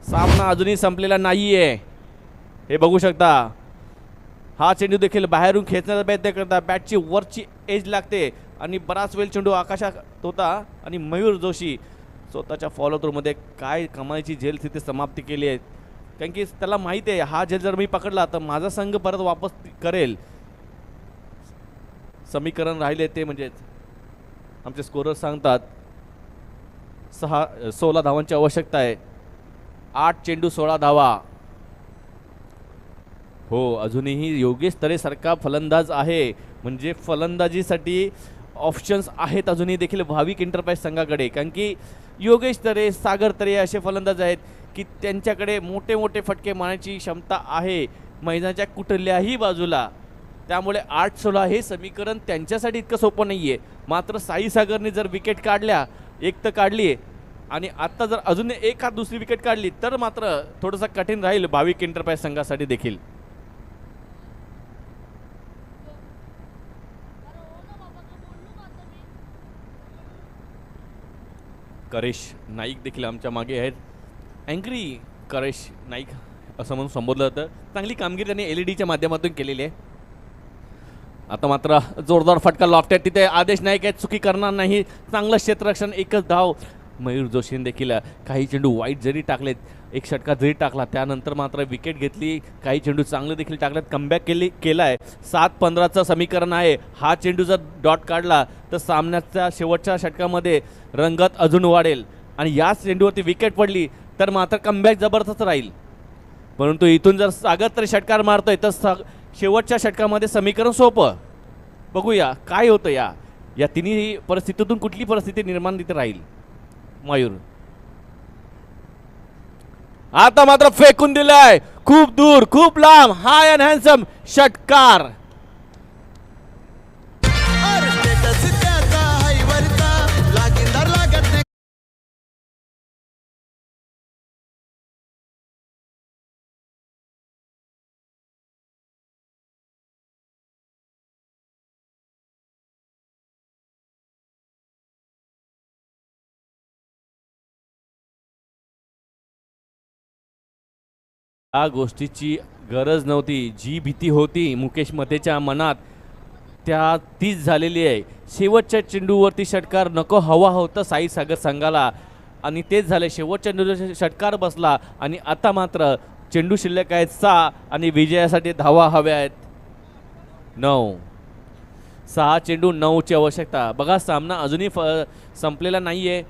सामना अजूनही संपलेला नाहीये, हे बघू शकता. हा चेंडू देखील बाहेरून खेचण्याचा प्रयत्न करता, बॅटची वरची एज लागते आणि बराच वेळ चेंडू आकाशात होता आणि मयूर जोशी स्वतःच्या फॉलो थ्रूमध्ये काय कमाईची झेल तिथे समाप्ती केली आहे. कारण की त्याला माहिती आहे हा झेल जर मी पकडला तर माझा संघ परत वापस करेल. समीकरण राहिले ते म्हणजे आमचे स्कोरर सांगतात 16 धावांची आवश्यकता आहे. 8 चेंडू 16 धावा. हो, अजूनही योगेश तरेसारखा फलंदाज आहे, म्हणजे फलंदाजीसाठी ऑप्शन्स आहेत अजूनही देखील भाविक एंटरप्राइज संघाकडे. कारण की योगेश तरे, सागर तरे असे फलंदाज आहेत की त्यांच्याकडे मोठे मोठे फटके मारण्याची क्षमता आहे मैदानाच्या कुठल्याही बाजूला. त्यामुळे 8-16 हे समीकरण त्यांच्यासाठी इतकं सोपं नाही आहे. मात्र साई सागरने जर विकेट काढल्या, एक तर काढली आहे आणि आत्ता जर अजून एक हात दुसरी विकेट काढली तर मात्र थोडंसं कठीण राहील भाविक एंटरप्राइज संघासाठी देखील. करेश नाईक देखील आमच्या मागे आहेत. अँग्री करेश नाईक असं म्हणून संबोधलं जातं. चांगली कामगिरी त्यांनी LED च्या माध्यमातून केलेली आहे. आता मात्र जोरदार फटका लॉफ्ट आहे, तिथे आदेश नाईक आहेत, चुकी करणार नाही. चांगलं क्षेत्ररक्षण, एकच धाव. मयूर जोशीने देखील काही चेंडू वाईट जरी टाकलेत, एक षटकार जरी टाकला, त्यानंतर मात्र विकेट घेतली. काही चेंडू चांगले देखील टाकलेत, कमबॅक केलाय. 7-15चं समीकरण आहे. हा चेंडू जर डॉट काढला तर सामन्याच्या शेवटच्या षटकामध्ये रंगत अजून वाढेल आणि याच चेंडूवरती विकेट पडली तर मात्र कमबॅक जबरदस्त राहील. परंतु इथून जर सागर तरी षटकार मारतोय तर शेवटच्या षटकामध्ये समीकरण सोपं. बघूया काय होतं या तिन्ही परिस्थितीतून कुठली परिस्थिती निर्माण तिथे राहील. मयूर आता मात्र फेकून दिलाय खूप दूर, खूप लांब. हाय अँड हँडसम षटकार. या गोष्टीची गरज नव्हती. जी भीती होती मुकेश मतेच्या मनात तीच झालेली आहे. शेवटच्या चेंडूवरती षटकार नको हवा होतं साई सागर संघाला आणि तेच झाले. शेवटच्या चेंडूवर षटकार बसला आणि आता मात्र चेंडू शिल्लक आहेत 6 आणि विजयासाठी धावा हव्या आहेत 9. 6 चेंडू 9ची आवश्यकता. बघा सामना अजूनही संपलेला नाही आहे.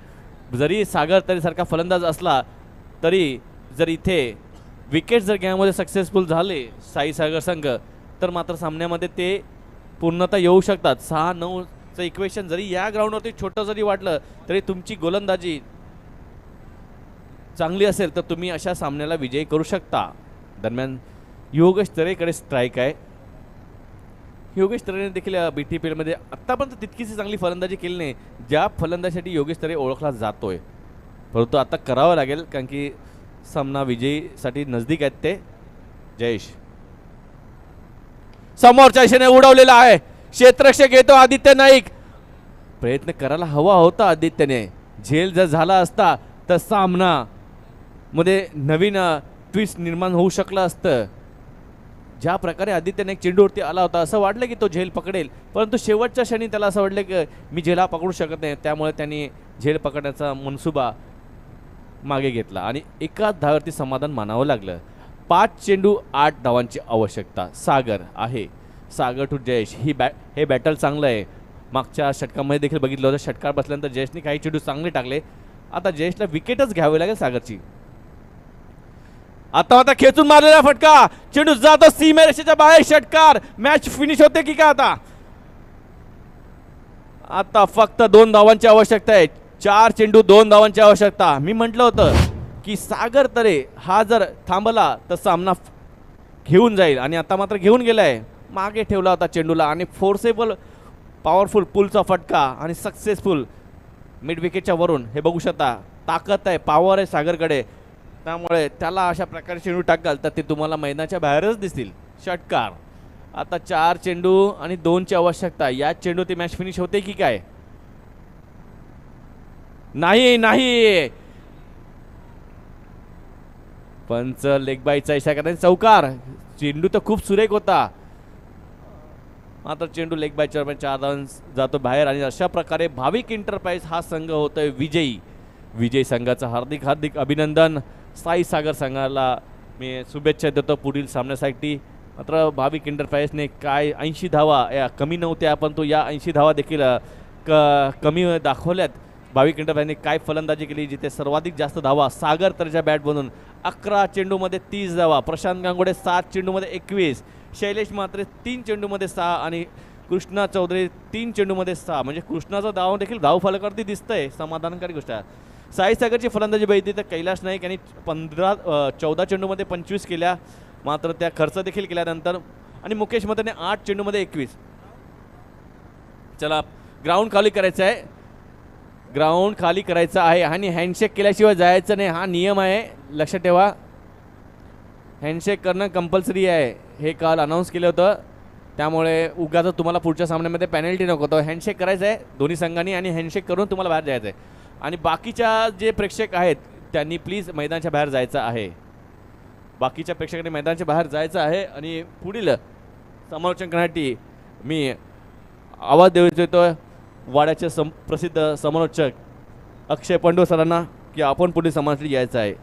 जरी सागर तरीसारखा फलंदाज असला तरी जर इथे विकेट जर गेममध्ये सक्सेसफुल झाले साई सागर संघ तर मात्र सामन्यामध्ये ते पूर्णतः येऊ शकतात. 6-9चं इक्वेशन जरी या ग्राउंडवरती छोटं जरी वाटलं तरी तुमची गोलंदाजी चांगली असेल तर तुम्ही अशा सामन्याला विजयी करू शकता. दरम्यान योगेश तरेकडे स्ट्राईक आहे. योगेश तरेने देखील BTPL मध्ये आत्तापर्यंत तितकीशी चांगली फलंदाजी केली नाही ज्या फलंदाजीसाठी योगेश तरे ओळखला जातोय, परंतु आता करावं लागेल कारण की सामना विजयीसाठी नजदीक आहेत ते. जयेश समोरच्या दिशेने उडवलेला आहे, क्षेत्ररक्षक येतो आदित्य नाईक, प्रयत्न करायला हवा होता आदित्यने, झेल जर झाला असता तर सामना मध्ये नवीन ट्विस्ट निर्माण होऊ शकलं असतं. ज्या प्रकारे आदित्यने एक चेंडूवरती आला होता असं वाटलं की तो झेल पकडेल, परंतु शेवटच्या क्षणी त्याला असं वाटलं की मी झेला पकडू शकत नाही, त्यामुळे त्यांनी झेल पकडण्याचा मनसुबा मागे घेतला आणि एकाच धावावरती समाधान मानावं लागलं. 5 चेंडू 8 धावांची आवश्यकता. सागर आहे, सागर टू जयेश. हे बॅटल चांगलं आहे. मागच्या षटकामध्ये देखील बघितलं होतं, षटकार बसल्यानंतर जयेशने काही चेंडू चांगले टाकले. आता जयेशला विकेटच घ्यावी लागेल सागरची. आता खेचून मारलेला फटका, चेंडू जातो सीमेरेषेच्या बाहेर, षटकार. मॅच फिनिश होते की काय आता फक्त 2 धावांची आवश्यकता आहे. 4 चेंडू 2 धावांची आवश्यकता. मी म्हटलं होतं की सागर तरे हा जर थांबला तर सामना घेऊन जाईल आणि आता मात्र घेऊन गेलाय. मागे ठेवला होता चेंडूला आणि फोर्सेबल पॉवरफुल पुलचा फटका आणि सक्सेसफुल मिड विकेटच्या वरून. हे बघू शकता, ताकद आहे, पॉवर आहे सागरकडे, त्यामुळे त्याला अशा प्रकारे चेंडू टाकाल तर ते तुम्हाला मैदानाच्या बाहेरच दिसतील. षटकार. आता 4 चेंडू आणि 2ची आवश्यकता. या चेंडू ती मॅच फिनिश होते की काय? नाही. पंच लेग बायचा इशारा करताना चौकार. चेंडू तर खूप सुरेख होता, मात्र चेंडू लेग बायच्या 4 धावां जातो बाहेर आणि अशा प्रकारे भाविक एंटरप्राइज हा संघ होतोय विजयी. विजयी संघाचं हार्दिक हार्दिक अभिनंदन. साई सागर संघाला मी शुभेच्छा देतो पुढील सामन्यासाठी. मात्र भाविक एंटरप्राइजने काय 80 धावा या कमी नव्हत्या, पण तो या 80 धावा देखील कमी दाखवल्यात. भाविक एंटरप्राइजने काय फलंदाजी केली, जिथे सर्वाधिक जास्त धावा सागर तरेच्या बॅट बनून 11 चेंडूमध्ये 30 धावा. प्रशांत गांगुडे 7 चेंडूमध्ये 21, शैलेश म्हात्रे 3 चेंडूमध्ये 6 आणि कृष्णा चौधरी 3 चेंडूमध्ये 6. म्हणजे कृष्णाचा धाव देखील धाव फलकावरती दिसतंय, समाधानकारी गोष्ट आहे. साई सागरची फलंदाजी बघितली तर कैलाश नाईक यांनी 14 चेंडूमध्ये 25 केल्या, मात्र त्या खर्च देखील केल्यानंतर. आणि मुकेश म्हात्रेने 8 चेंडूमध्ये 21. चला ग्राउंड खाली करायचं आहे, ग्राउंड खाली करायचं आहे आणि हँडशेक केल्याशिवाय जायचं नाही, हा नियम आहे, लक्षात ठेवा. हँडशेक करणं कंपल्सरी आहे, हे काल अनाऊन्स केलं होतं. त्यामुळे उगाच तुम्हाला पुढच्या सामन्यामध्ये पेनल्टी नको, तो हँडशेक करायचं आहे दोन्ही संघांनी आणि हँडशेक करून तुम्हाला बाहेर जायचं आहे. आणि बाकीच्या जे प्रेक्षक आहेत त्यांनी प्लीज मैदानाच्या बाहेर जायचं आहे. बाकीच्या प्रेक्षकांनी मैदानाच्या बाहेर जायचं आहे. आणि पुढील समालोचन करण्यासाठी मी आवाज देऊ इच्छितो वाड्याचे प्रसिद्ध समालोचक अक्षय पंडू सरांना की आपण पुढील समालोचनासाठी यायचं आहे.